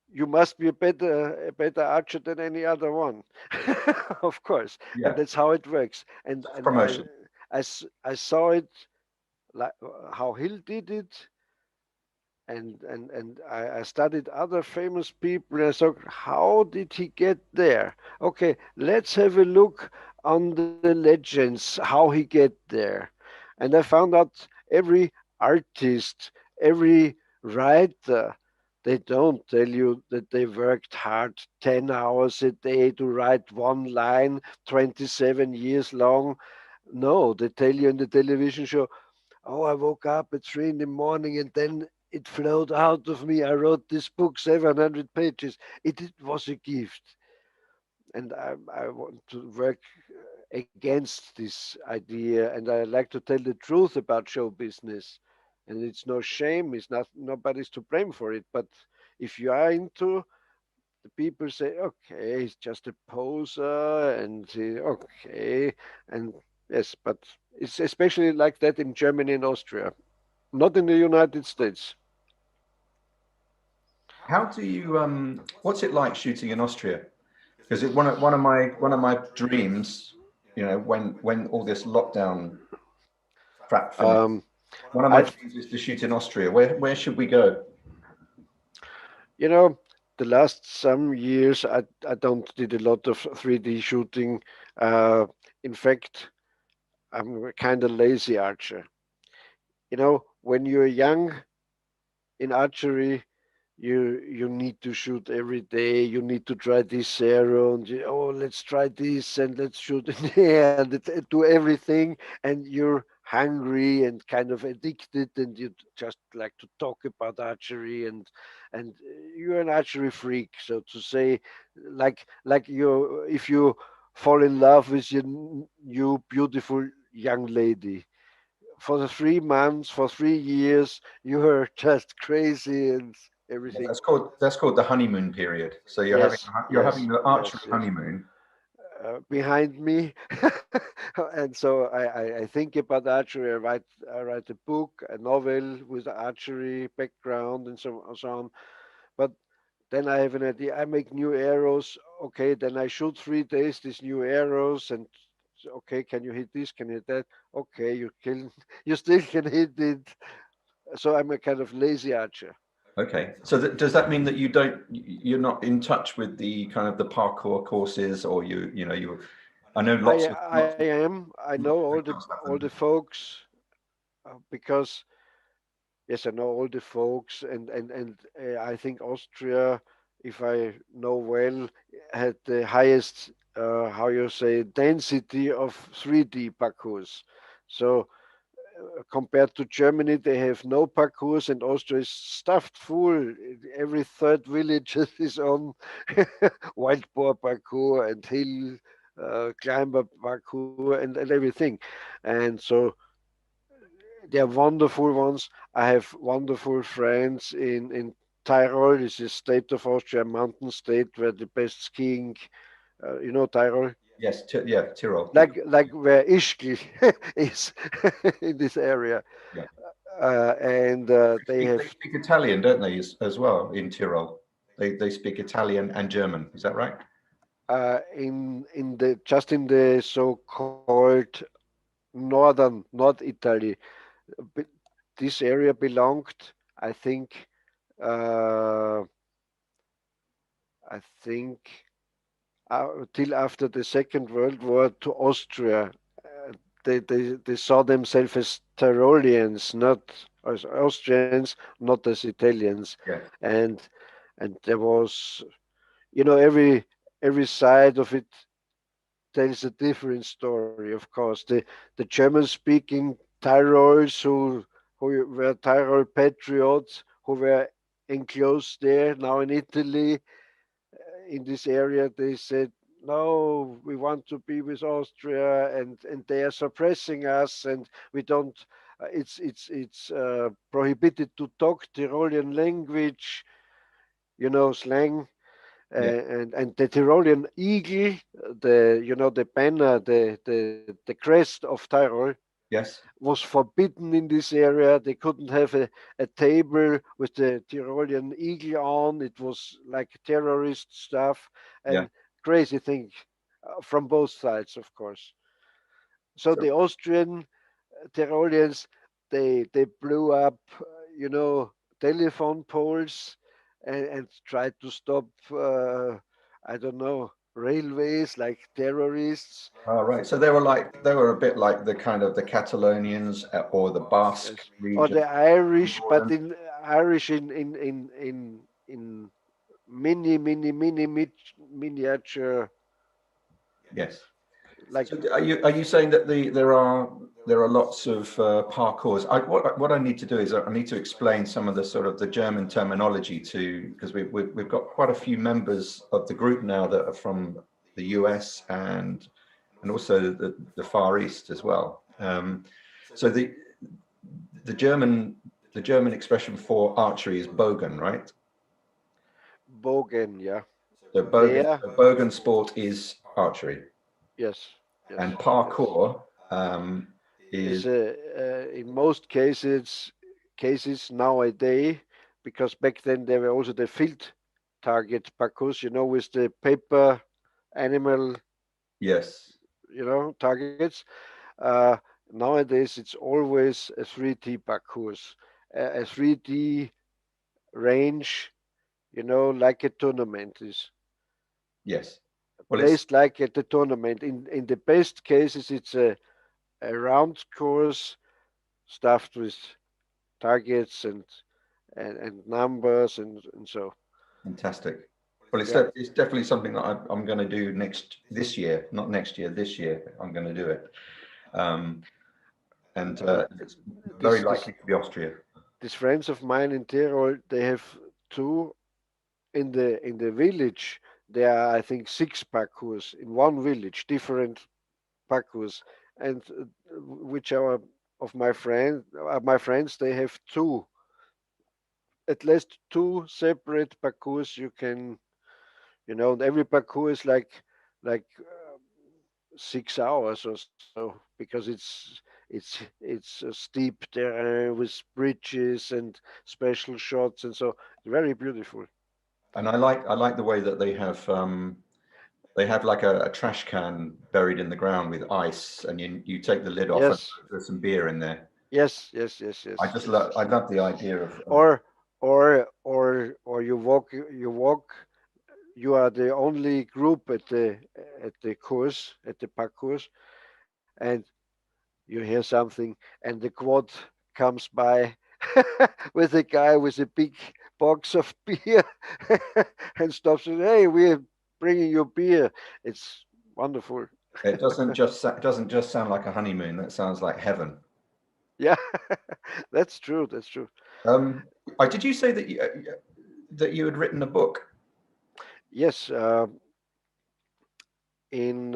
you must be a better archer than any other one. Of course, and
Yeah,
that's how it works. And I
promotion.
I saw it, like how Hill did it, and I studied other famous people, and I thought, how did he get there? Okay, let's have a look on the legends, how he get there. And I found out every artist, every writer, they don't tell you that they worked hard 10 hours a day to write one line 27 years long. No, they tell you in the television show, oh, I woke up at 3 in the morning and then it flowed out of me. I wrote this book, 700 pages. It was a gift. And I want to work against this idea. And I like to tell the truth about show business. And it's no shame. It's not, nobody's to blame for it. But if you are into, the people say, okay, he's just a poser, and okay, and yes, but it's especially like that in Germany and Austria, not in the United States.
How do you what's it like shooting in Austria? Because one of my dreams, when all this lockdown crap finished,
Um,
one of my
I've,
dreams is to shoot in Austria. Where should we go?
you know, the last some years I don't did a lot of 3D shooting. Uh, in fact, I'm a kind of lazy archer. When you're young in archery, you need to shoot every day. You need to try this arrow, and oh, let's try this, and let's shoot in the air, and do everything. And you're hungry and kind of addicted, and you just like to talk about archery, and you're an archery freak, so to say. Like you, if you fall in love with your new beautiful young lady, for the 3 months, for 3 years, you were just crazy and
Yeah,
everything.
that's called the honeymoon period. So
Yes,
you're having
yes,
the archery
yes, yes.
honeymoon.
Behind me, and so I think about archery. I write a book, a novel with archery background, and so on. But then I have an idea. I make new arrows. Okay, then I shoot 3 days these new arrows, and okay, can you hit this? Can you hit that? Okay, you can. You still can hit it. So I'm a kind of lazy archer.
Okay. So does that mean that you're not in touch with the kind of the parkour courses, or I know
I am. I know
lots of
all the folks because yes, I know all the folks, and I think Austria, if I know well, had the highest, how you say, density of 3D parkours. So compared to Germany, they have no parkours, and Austria is stuffed full. Every third village is on wild boar parkour and hill climber parkour and everything. And so they are wonderful ones. I have wonderful friends in Tyrol. It's a state of Austria, mountain state where the best skiing. Tyrol,
yes, yeah, Tyrol.
like where Ischgl is in this area,
Yeah.
and they
They
have
speak Italian, don't they, as well in Tyrol? They speak Italian and German. Is that right?
in the just in the so-called North Italy. But this area belonged, I think, uh, I think till after the Second World War to Austria. They saw themselves as Tyroleans, not as Austrians, not as Italians,
Yes.
and there was, every side of it tells a different story. Of course, the German-speaking Tyrols who were Tyrol patriots who were enclosed there now in Italy in this area, they said, no, we want to be with Austria, and they are suppressing us, and we don't. It's prohibited to talk Tyrolean language, slang,
Yeah.
and the Tyrolean eagle, the banner, the crest of Tyrol
Yes.
was forbidden in this area. They couldn't have a table with the Tyrolean eagle on. It was like terrorist stuff
Yeah.
and crazy thing from both sides, of course. So
So
the Austrian Tyroleans, they blew up, telephone poles and tried to stop, I don't know, railways like terrorists.
all right. So they were a bit like the kind of the Catalonians or the Basque
Yes, or
region
the
in
Irish, but
Jordan.
in Irish in miniature,
Yes.
like
So are you saying that there are lots of parkours? What I need to do is I need to explain some of the sort of the German terminology to because we've got quite a few members of the group now that are from the US and also the Far East as well. So the German expression for archery is Bogen, right?
Bogen, yeah.
So
There,
Bogen sport is archery,
yes, yes,
and
yes.
parkour
Is
is
in most cases nowadays, because back then there were also the field target parcours, with the paper animal,
yes,
targets. Uh, Nowadays it's always a 3D parcours, a 3D range, like a tournament is
yes. Well, it's
placed like at the tournament. In the best cases, it's a round course stuffed with targets and numbers and so.
fantastic. Well,
Yeah,
it's definitely something that I'm going to do this year, not next year, this year. I'm going to do it, um, and
uh,
it's very
this this
likely to be Austria.
these friends of mine in Tyrol, they have two in the village. There are, I think, six parcours in one village, different parcours, and which are of my friends, they have at least two separate parcours. You can, and every parcours is like 6 hours or so, because it's a steep terrain with bridges and special shots, and so very beautiful.
And I like the way that they have like a trash can buried in the ground with ice, and you take the lid off and
Yes,
there's some beer in there.
yes, yes, yes,
I
yes,
just
yes.
love the idea of
Or or you walk. You are the only group at the course, at the parcours, and you hear something, and the quad comes by with a guy with a big box of beer and stops and, hey, we're bringing you beer. It's wonderful.
it doesn't just sound like a honeymoon. That sounds like heaven.
Yeah, that's true. That's true.
Um, did you say that you had written a book?
Yes, in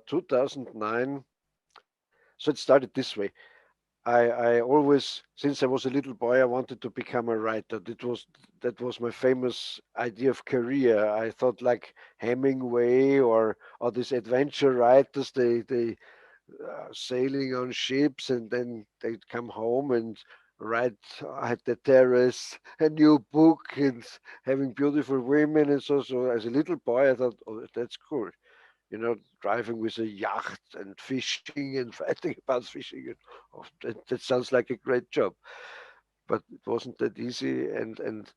2009. So it started this way. I always, since I was a little boy, I wanted to become a writer. That was my famous idea of career. I thought like Hemingway or these adventure writers. They sailing on ships, and then they'd come home and write at the terrace a new book and having beautiful women. And so as a little boy, I thought, oh, that's cool. Driving with a yacht and fishing and writing about fishing. And, oh, that sounds like a great job, but it wasn't that easy. And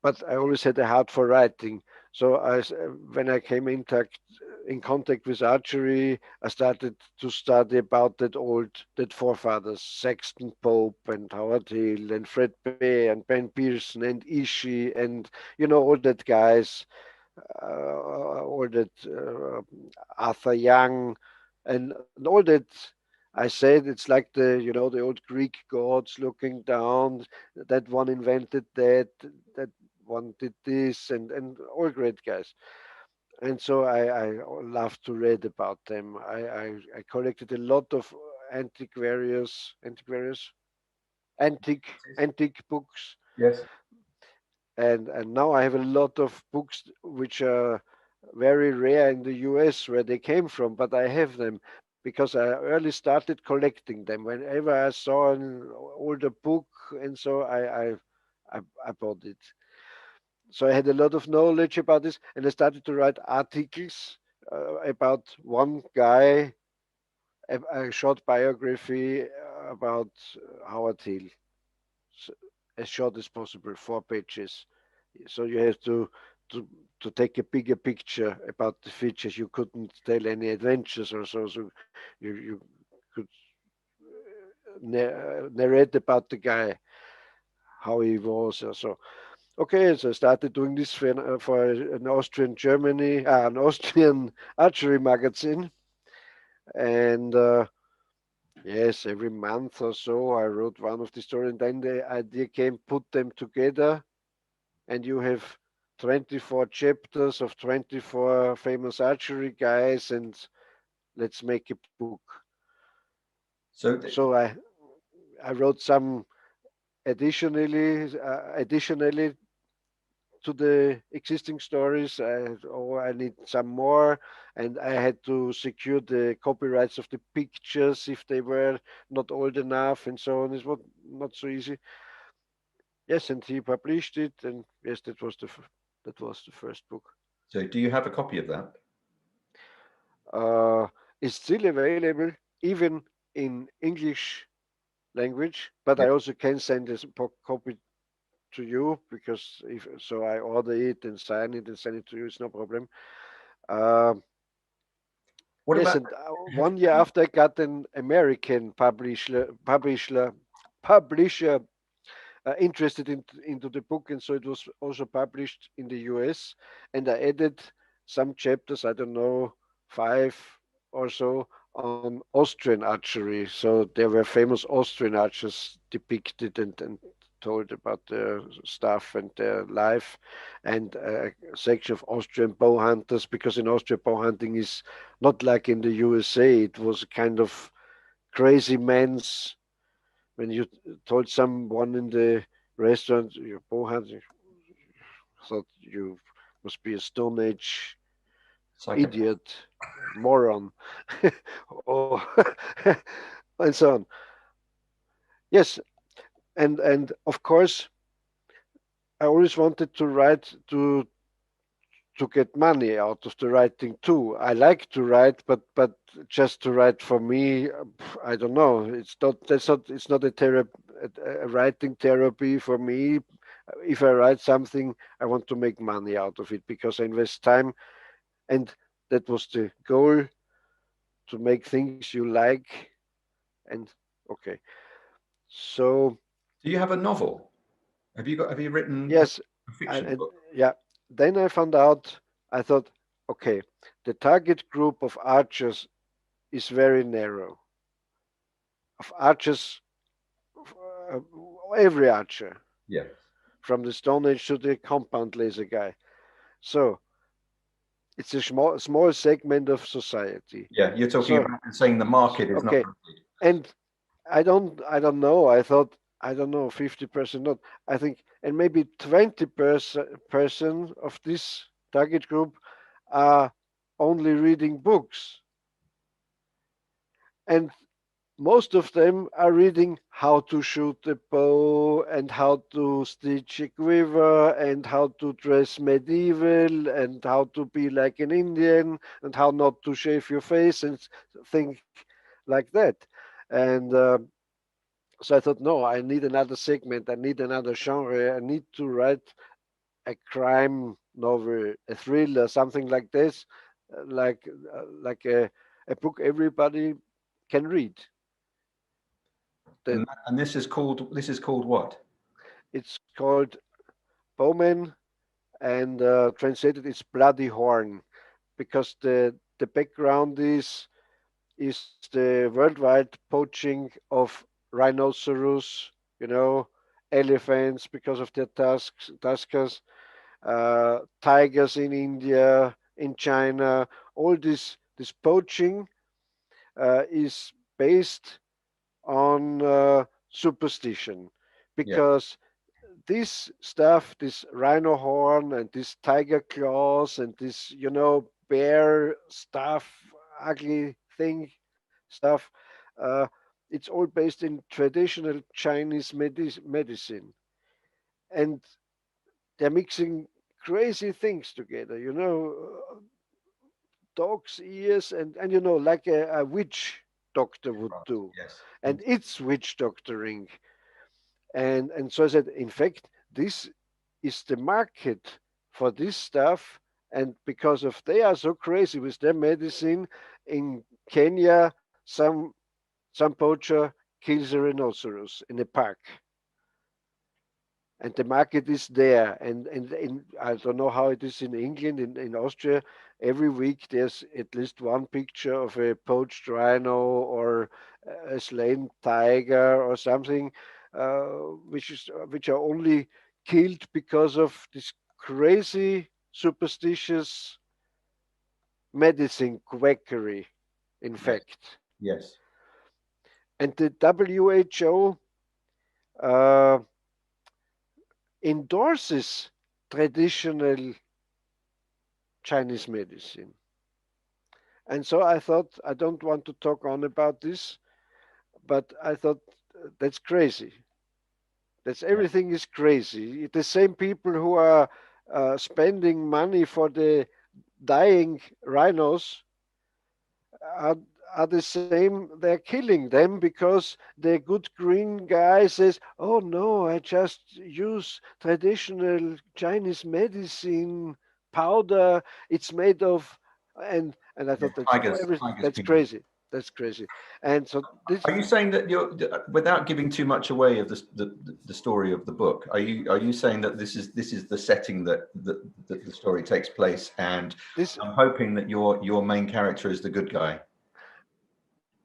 but I always had a heart for writing. So when I came in contact with archery, I started to study about that forefathers, Sexton Pope and Howard Hill and Fred Bear and Ben Pearson and Ishii, and all that guys, all that Arthur Young, and all that. I said it's like the old Greek gods looking down. That one invented that. That one did this, and all great guys. And so I love to read about them. I collected a lot of antique books,
Yes.
and now I have a lot of books which are very rare in the US where they came from, but I have them because I early started collecting them. Whenever I saw an older book, and so I bought it. So I had a lot of knowledge about this, and I started to write articles about one guy, a short biography about Howard Hill, so, as short as possible, 4 pages. So you have to to take a bigger picture about the features. You couldn't tell any adventures or so. So you could narrate about the guy, how he was or so. Okay, so I started doing this for an Austrian Germany, an Austrian archery magazine, and yes, every month or so I wrote one of the stories, and then the idea came, put them together, and you have 24 chapters of 24 famous archery guys, and let's make a book.
So
So I wrote some additionally to the existing stories. I need some more, and I had to secure the copyrights of the pictures if they were not old enough, and so on. It was not so easy. Yes, and he published it, and yes, that was the first book.
do you have a copy of that?
Uh, it's still available, even in English language, but
Yeah.
I also can send a copy to you, because if so, I order it and sign it and send it to you. It's no problem. Uh,
What
yes,
about
and 1 year after, I got an American publisher interested into the book, and so it was also published in the US. And I added some chapters, I don't know, 5 or so, on Austrian archery. So there were famous Austrian archers depicted and told about their stuff and their life, and a section of Austrian bow hunters, because in Austria bow hunting is not like in the USA. It was kind of crazy men's. When you told someone in the restaurant, your Bohan, thought you must be a Stone Age
Psychopath.
idiot, moron, or and so on. Yes, and of course, I always wanted to write to get money out of the writing too. I like to write, but just to write for me, I don't know. It's not a therapy, a writing therapy for me. If I write something, I want to make money out of it because I invest time, and that was the goal, to make things you like. And okay, so
Do you have a novel? Have you written
yes,
a fiction
and
book?
yeah, then I found out. I thought, okay, the target group of archers is very narrow. Of archers, uh, every archer,
Yeah.
from the Stone Age to the compound laser guy. So it's a small segment of society.
Yeah. You're talking
So
about saying the market is not
okay,
very big.
and I don't know. I thought, I don't know, 50% not. I think, and maybe 20% of this target group are only reading books, and most of them are reading how to shoot a bow and how to stitch a quiver and how to dress medieval and how to be like an Indian and how not to shave your face and things like that. And so I thought, no, I need another segment. I need another genre. I need to write a crime novel, a thriller, something like this, like a book everybody can read. That
And this is called what?
it's called Bowman, and translated it's bloody horn, because the background is the worldwide poaching of rhinoceros, you know, elephants because of their tuskers, tigers in India, in China. All this poaching is based on superstition,
Yeah.
because this stuff, this rhino horn and this tiger claws and this, bear stuff, ugly thing stuff, uh, it's all based in traditional Chinese medicine. And they're mixing crazy things together, dog's ears and like a witch doctor would
Right.
do.
Yes.
And it's witch doctoring. And so I said, in fact, this is the market for this stuff. And because of they are so crazy with their medicine, in Kenya, some poacher kills a rhinoceros in a park, and the market is there. And I don't know how it is in England, in Austria. Every week there's at least one picture of a poached rhino or a slain tiger or something, uh, which are only killed because of this crazy superstitious medicine quackery, in
Yes.
fact.
Yes.
And the WHO uh, endorses traditional Chinese medicine. And so I thought, I don't want to talk on about this, but I thought, that's crazy. That's
Yeah.
everything is crazy. The same people who are spending money for the dying rhinos are, are the same. They're killing them because the good green guy says, "Oh no, I just use traditional Chinese medicine powder. It's made of," and I
Yeah.
thought that's
Tigers. Tigers
that's
people.
crazy. That's crazy. And so this,
Are you saying that without giving too much away of the story of the book? Are you saying that this is the setting that the story takes place, and
this,
I'm hoping that your main character is the good guy?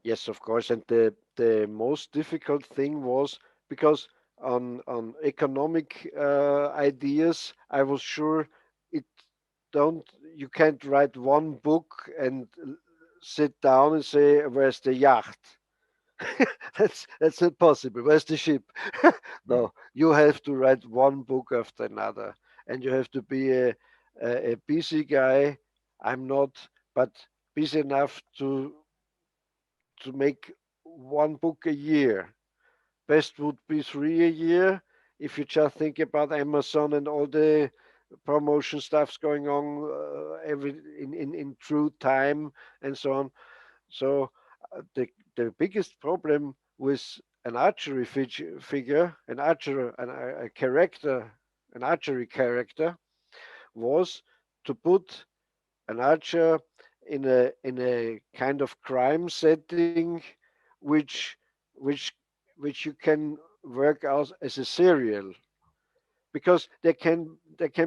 yes, of course. And the most difficult thing was because on economic ideas, I was sure it don't you can't write one book and sit down and say, where's the yacht? That's not possible. Where's the ship? No, you have to write one book after another, and you have to be a busy guy. I'm not, but busy enough to make one book a year. Best would be three a year. If you just think about Amazon and all the promotion stuff's going on every in true time and so on. So the biggest problem with an archery figure, a character, an archery character, was to put an archer in a kind of crime setting, which which which you can work out as a serial, because there can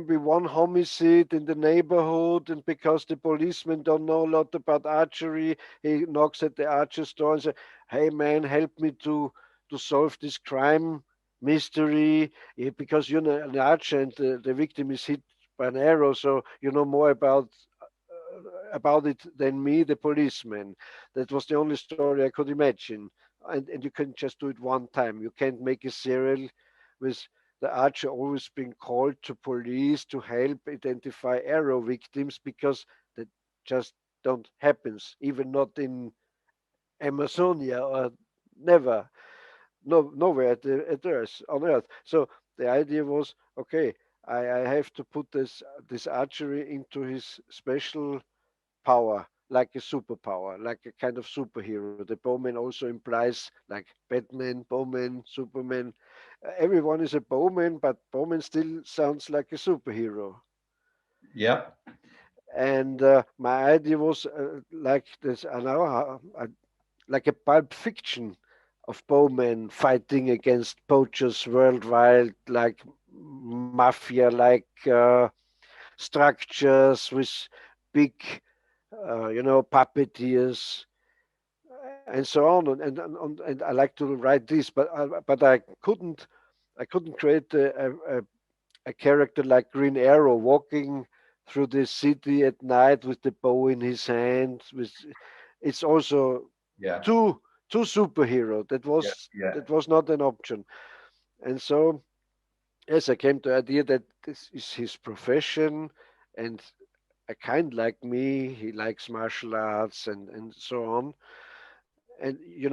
be one homicide in the neighborhood, and because the policeman don't know a lot about archery, he knocks at the archer's door and says, "Hey man, help me to solve this crime mystery." Because you're an archer and the victim is hit by an arrow, so you know more about it than me, the policeman. That was the only story I could imagine. And you can just do it one time. You can't make a serial with the archer always being called to police to help identify arrow victims, because that just don't happens, even not in Amazonia, or never, no, nowhere at Earth on Earth. So the idea was, okay, I have to put this archery into his special power, like a superpower, like a kind of superhero. The bowman also implies like Batman, bowman, Superman. Everyone is a bowman, but bowman still sounds like a superhero.
Yeah.
And my idea was like this, like a pulp fiction of bowmen fighting against poachers worldwide, like mafia, like structures with big, puppeteers and so on. And I like to write this, but I couldn't create a character like Green Arrow walking through the city at night with the bow in his hand. It's also
Yeah.
too too superhero. That
Yeah.
was
Yeah.
that was not an option. And so, yes, I came to the idea that this is his profession, and a kind like me, he likes martial arts and so on. And you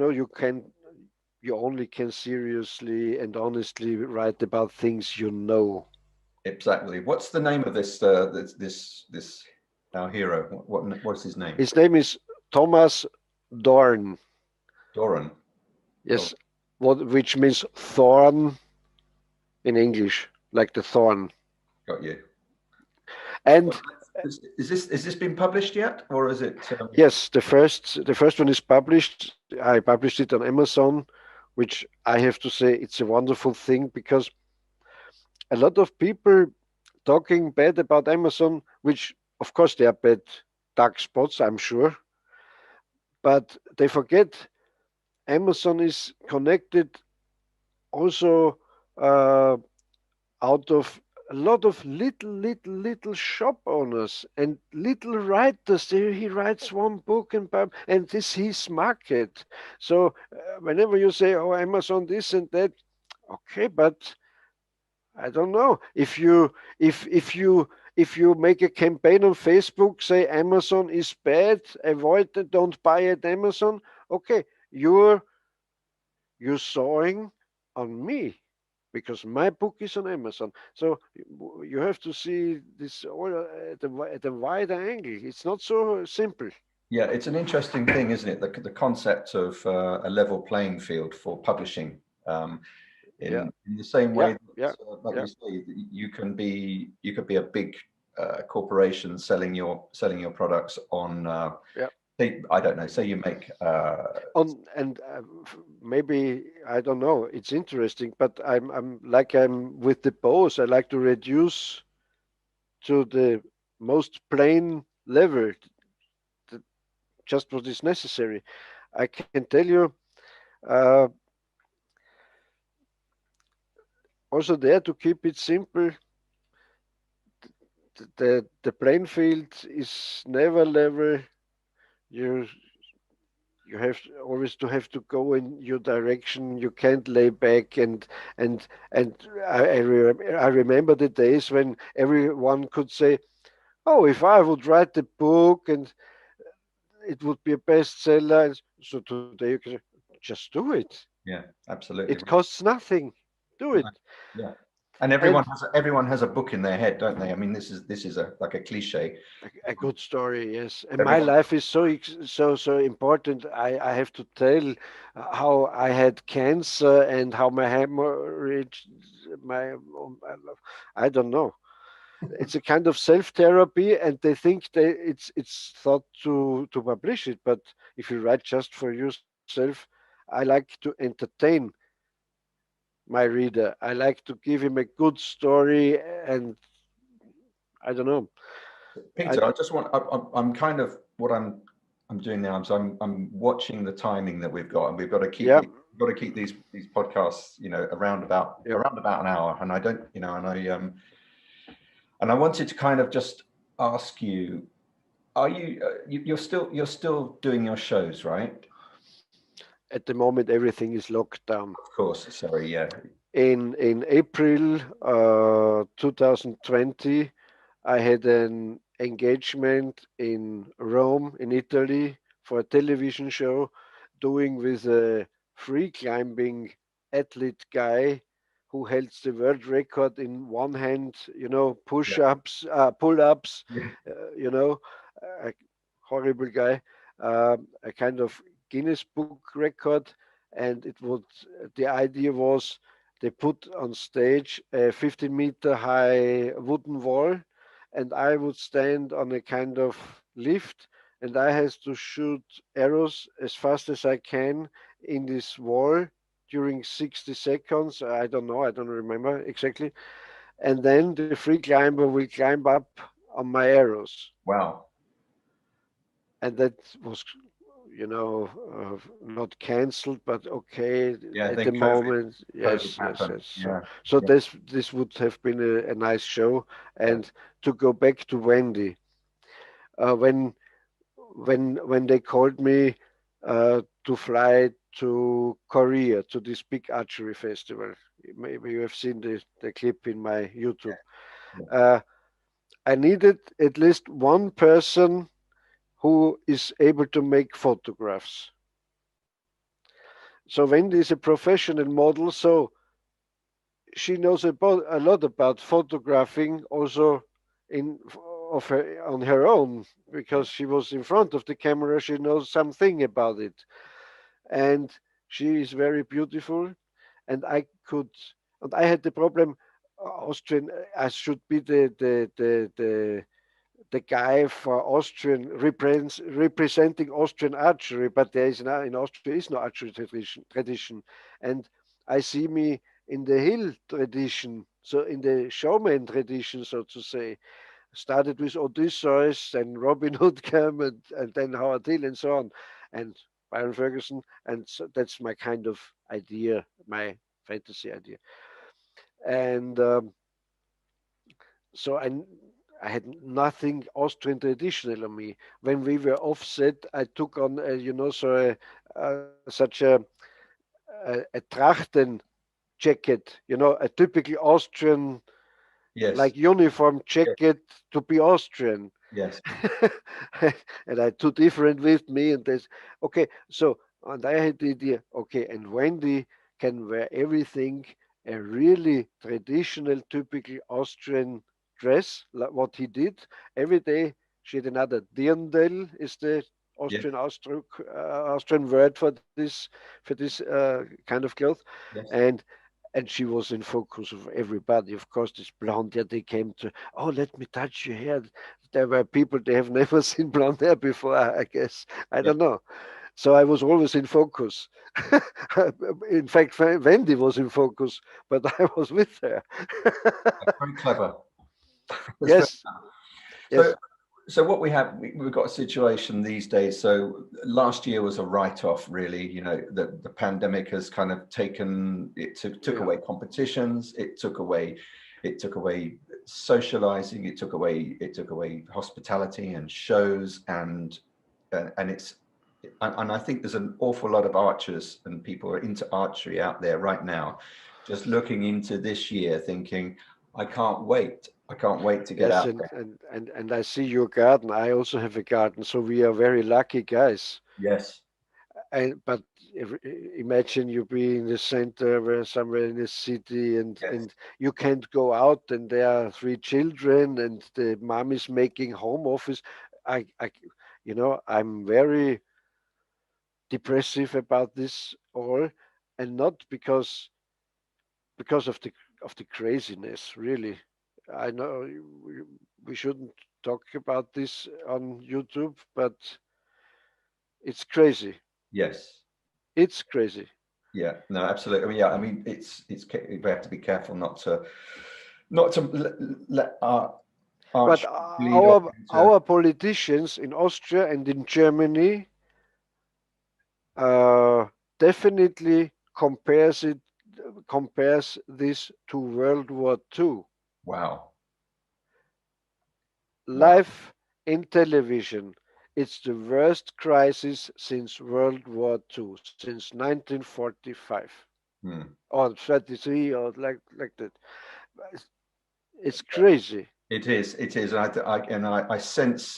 only can seriously and honestly write about things you know.
Exactly. What's the name of this our hero? What's his name?
His name is Thomas Dorn.
Doran. Oh,
Yes, which means thorn in English, like the thorn.
got you.
And
Is this been published yet, or is it?
yes, the first one is published. I published it on Amazon, which I have to say it's a wonderful thing, because a lot of people talking bad about Amazon, which of course they are bad dark spots, I'm sure, but they forget Amazon is connected also uh, out of a lot of little shop owners and little writers. He writes one book and this his market. So whenever you say, "Oh, Amazon this and that," okay, but I don't know if you make a campaign on Facebook, say Amazon is bad, avoid it, don't buy at Amazon. Okay, you're sawing on me, because my book is on Amazon. So you have to see this all at a wider angle. It's not so simple.
Yeah, it's an interesting thing, isn't it? The concept of a level playing field for publishing.
Yeah,
In the same
yeah,
way
yeah,
that, like
yeah,
you say, you could be a big corporation selling your products on.
yeah.
I don't know. Say you make.
And maybe I don't know. It's interesting, but I'm with the bows. I like to reduce to the most plain level, th- just what is necessary. I can tell you, uh, also there, to keep it simple, the playing field is never level. You You always to have to go in your direction. You can't lay back and and I remember the days when everyone could say, "Oh, if I would write the book and it would be a bestseller." And so today you can say, just do it.
Yeah, absolutely.
It costs nothing. Do
No,
it.
yeah. And
And
everyone has a book in their head, don't they? I mean, this is a like a cliche.
a good story, yes. And my
Everyone,
life is so important. I have to tell how I had cancer and how my hemorrhage, my I don't know. It's a kind of self-therapy, and they think it's thought to publish it. But if you write just for yourself, I like to entertain my reader. I like to give him a good story, and I don't know. I
Peter, I just want. I'm kind of what I'm doing now. So I'm watching the timing that we've got, and we've got to keep
yeah,
these podcasts,
yeah.
around about an hour. And I don't, and I wanted to kind of just ask you: Are you're still doing your shows, right?
At the moment, everything is locked down.
Of course. Sorry. Yeah.
In April 2020, I had an engagement in Rome, in Italy, for a television show, doing with a free climbing athlete guy who holds the world record in one hand,
Yeah.
push-ups, pull-ups,
Yeah.
you know, a horrible guy, a kind of Guinness Book record. And the idea was they put on stage a 15-meter high wooden wall, and I would stand on a kind of lift, and I has to shoot arrows as fast as I can in this wall during 60 seconds. I don't know, I don't remember exactly. And then the free climber will climb up on my arrows.
Wow.
And that was, not cancelled, but okay
Yeah.
at
Then
the moment.
COVID
Yes, yes,
happened.
yes. So,
Yeah.
so
Yeah.
this would have been a nice show.
Yeah.
And to go back to Wendy, when when they called me to fly to Korea to this big archery festival, maybe you have seen the clip in my YouTube.
Yeah.
Uh, I needed at least one person who is able to make photographs. So Wendy is a professional model, so she knows a lot about photographing also in of her on her own
Yeah.
because she was in front of the camera. She knows something about it, and she is very beautiful. And I had the problem. Austrian, I should be the guy for Austrian representing Austrian archery, but there is now in Austria is no archery tradition, and I see me in the hill tradition, so in the showman tradition, so to say. Started with Odysseus and Robin Hood came and then Howard Hill and so on, and Byron Ferguson, and so that's my kind of idea, my fantasy idea, and so I had nothing Austrian traditional on me. When we were offset, I took on, such a Trachten jacket, a typical Austrian
Yes.
like uniform
Yes.
jacket to be Austrian.
Yes.
And I had two different with me, and there's okay. So and I had the idea, okay, and Wendy can wear everything, a really traditional, typical Austrian dress, like what he did every day. She had another Dirndl is the
Yes.
Austrian word for this kind of cloth,
Yes.
and she was in focus of everybody. Of course, this blonde hair, they came to, oh, let me touch your hair. There were people they have never seen blonde hair before, I guess. I
Yeah.
don't know. So I was always in focus. In fact, Wendy was in focus, but I was with her.
Very clever. That's very
Yes,
clever. So
yes,
So what we have, we've got a situation these days. So last year was a write-off, really. The pandemic has kind of took
yeah,
away competitions. It took away socializing. It took away hospitality and shows, and it's and I think there's an awful lot of archers and people who are into archery out there right now, just looking into this year thinking, I can't wait to get
Yes,
out there.
and I see your garden. I also have a garden, so we are very lucky guys.
Yes,
But imagine you be in the center, where somewhere in the city,
yes,
and you can't go out, and there are three children, and the mom is making home office. I, I'm very depressive about this all, and not because of the craziness. Really, I know we shouldn't talk about this on YouTube, but it's crazy.
yes.
It's crazy.
Yeah, no, absolutely. I mean, yeah, I mean, we have to be careful not to let our
But
arch bleed off into.
our politicians in Austria and in Germany definitely compares this to World War II.
Wow, wow.
Life in television, it's the worst crisis since World War II, since 1945
Hmm.
or 33 or like that. It's crazy.
It is. It is. I sense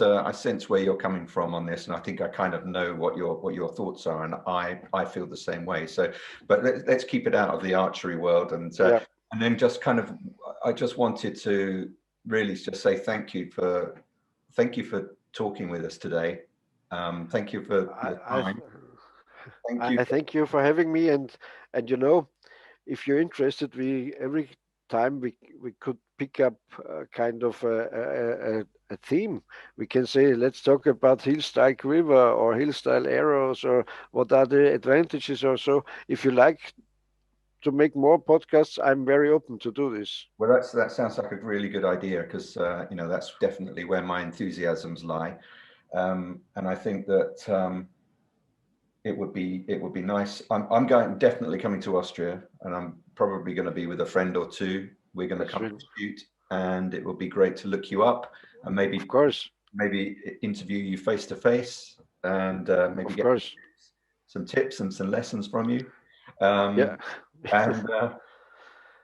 where you're coming from on this, and I think I kind of know what your thoughts are, and I feel the same way. So, but let's keep it out of the archery world,
Yeah.
and then just kind of, I just wanted to really just say thank you for talking with us today. Thank you for your
I,
time. Thank
I
you.
thank you for having me, and if you're interested, we every time we could pick up kind of a theme. We can say, let's talk about hill style quiver or hill style arrows, or what are the advantages or so. If you like to make more podcasts, I'm very open to do this.
Well, that sounds like a really good idea because that's definitely where my enthusiasms lie, and I think that. It would be nice. I'm definitely coming to Austria, and I'm probably going to be with a friend or two. We're going to
That's
come
really,
and shoot, and it would be great to look you up and
of
maybe
course,
maybe interview you face to face, and maybe
of
get
course.
some tips and some lessons from you.
Yeah,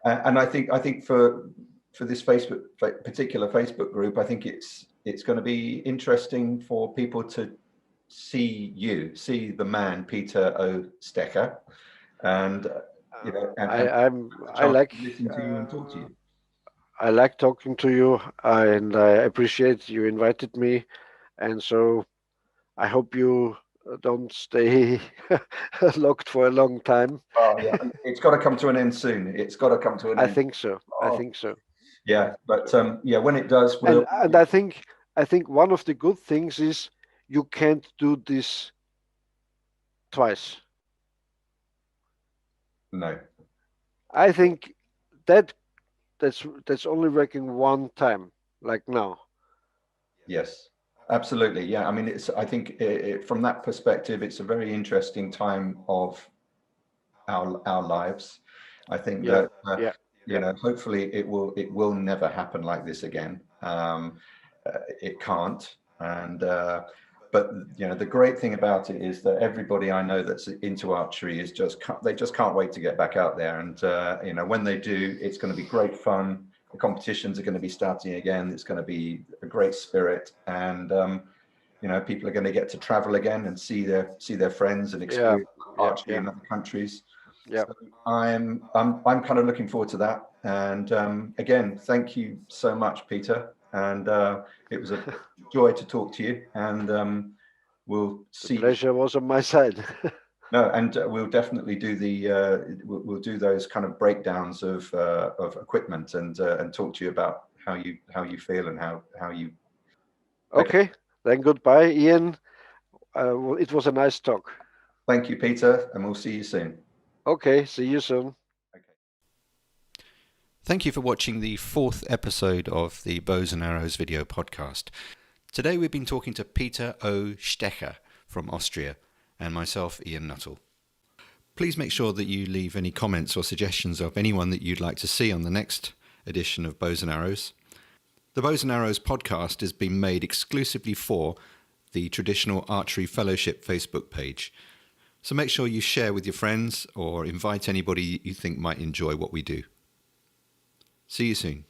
And I think for this particular Facebook group, I think it's going to be interesting for people to see the man Peter O. Stecher, and and
I
chance
like.
to listen to you and talk to you.
I like talking to you, and I appreciate you invited me. And so I hope you don't stay locked for a long time.
Oh yeah, it's got to come to an end soon. It's got to come to an
I
end.
think so. I
Oh
think so.
yeah, but yeah, when it does,
And I think one of the good things is you can't do this twice.
no,
I think that that's only working one time, like now.
yes, absolutely, yeah. I mean, I think from that perspective, it's a very interesting time of our lives. I think
Yeah,
that
yeah, yeah,
hopefully it will never happen like this again. It can't, and but the great thing about it is that everybody I know that's into archery is they just can't wait to get back out there, and when they do, it's going to be great fun. The competitions are going to be starting again. It's going to be a great spirit, and people are going to get to travel again and see their friends and
yeah,
experience
yeah,
archery
yeah,
in other countries.
yeah.
So I'm kind of looking forward to that. And again, thank you so much, Peter. And it was a joy to talk to you. And we'll
The
see you.
pleasure was on my side.
No, and we'll definitely do we'll do those kind of breakdowns of equipment and talk to you about how you feel and how you. Okay.
Okay, then goodbye, Ian. It was a nice talk.
Thank you, Peter, and we'll see you soon.
Okay, see you soon.
Okay.
Thank you for watching the 4th episode of the Bows and Arrows video podcast. Today we've been talking to Peter O. Stecher from Austria and myself, Ian Nuttall. Please make sure that you leave any comments or suggestions of anyone that you'd like to see on the next edition of Bows and Arrows. The Bows and Arrows podcast has been made exclusively for the Traditional Archery Fellowship Facebook page. So make sure you share with your friends or invite anybody you think might enjoy what we do. See you soon.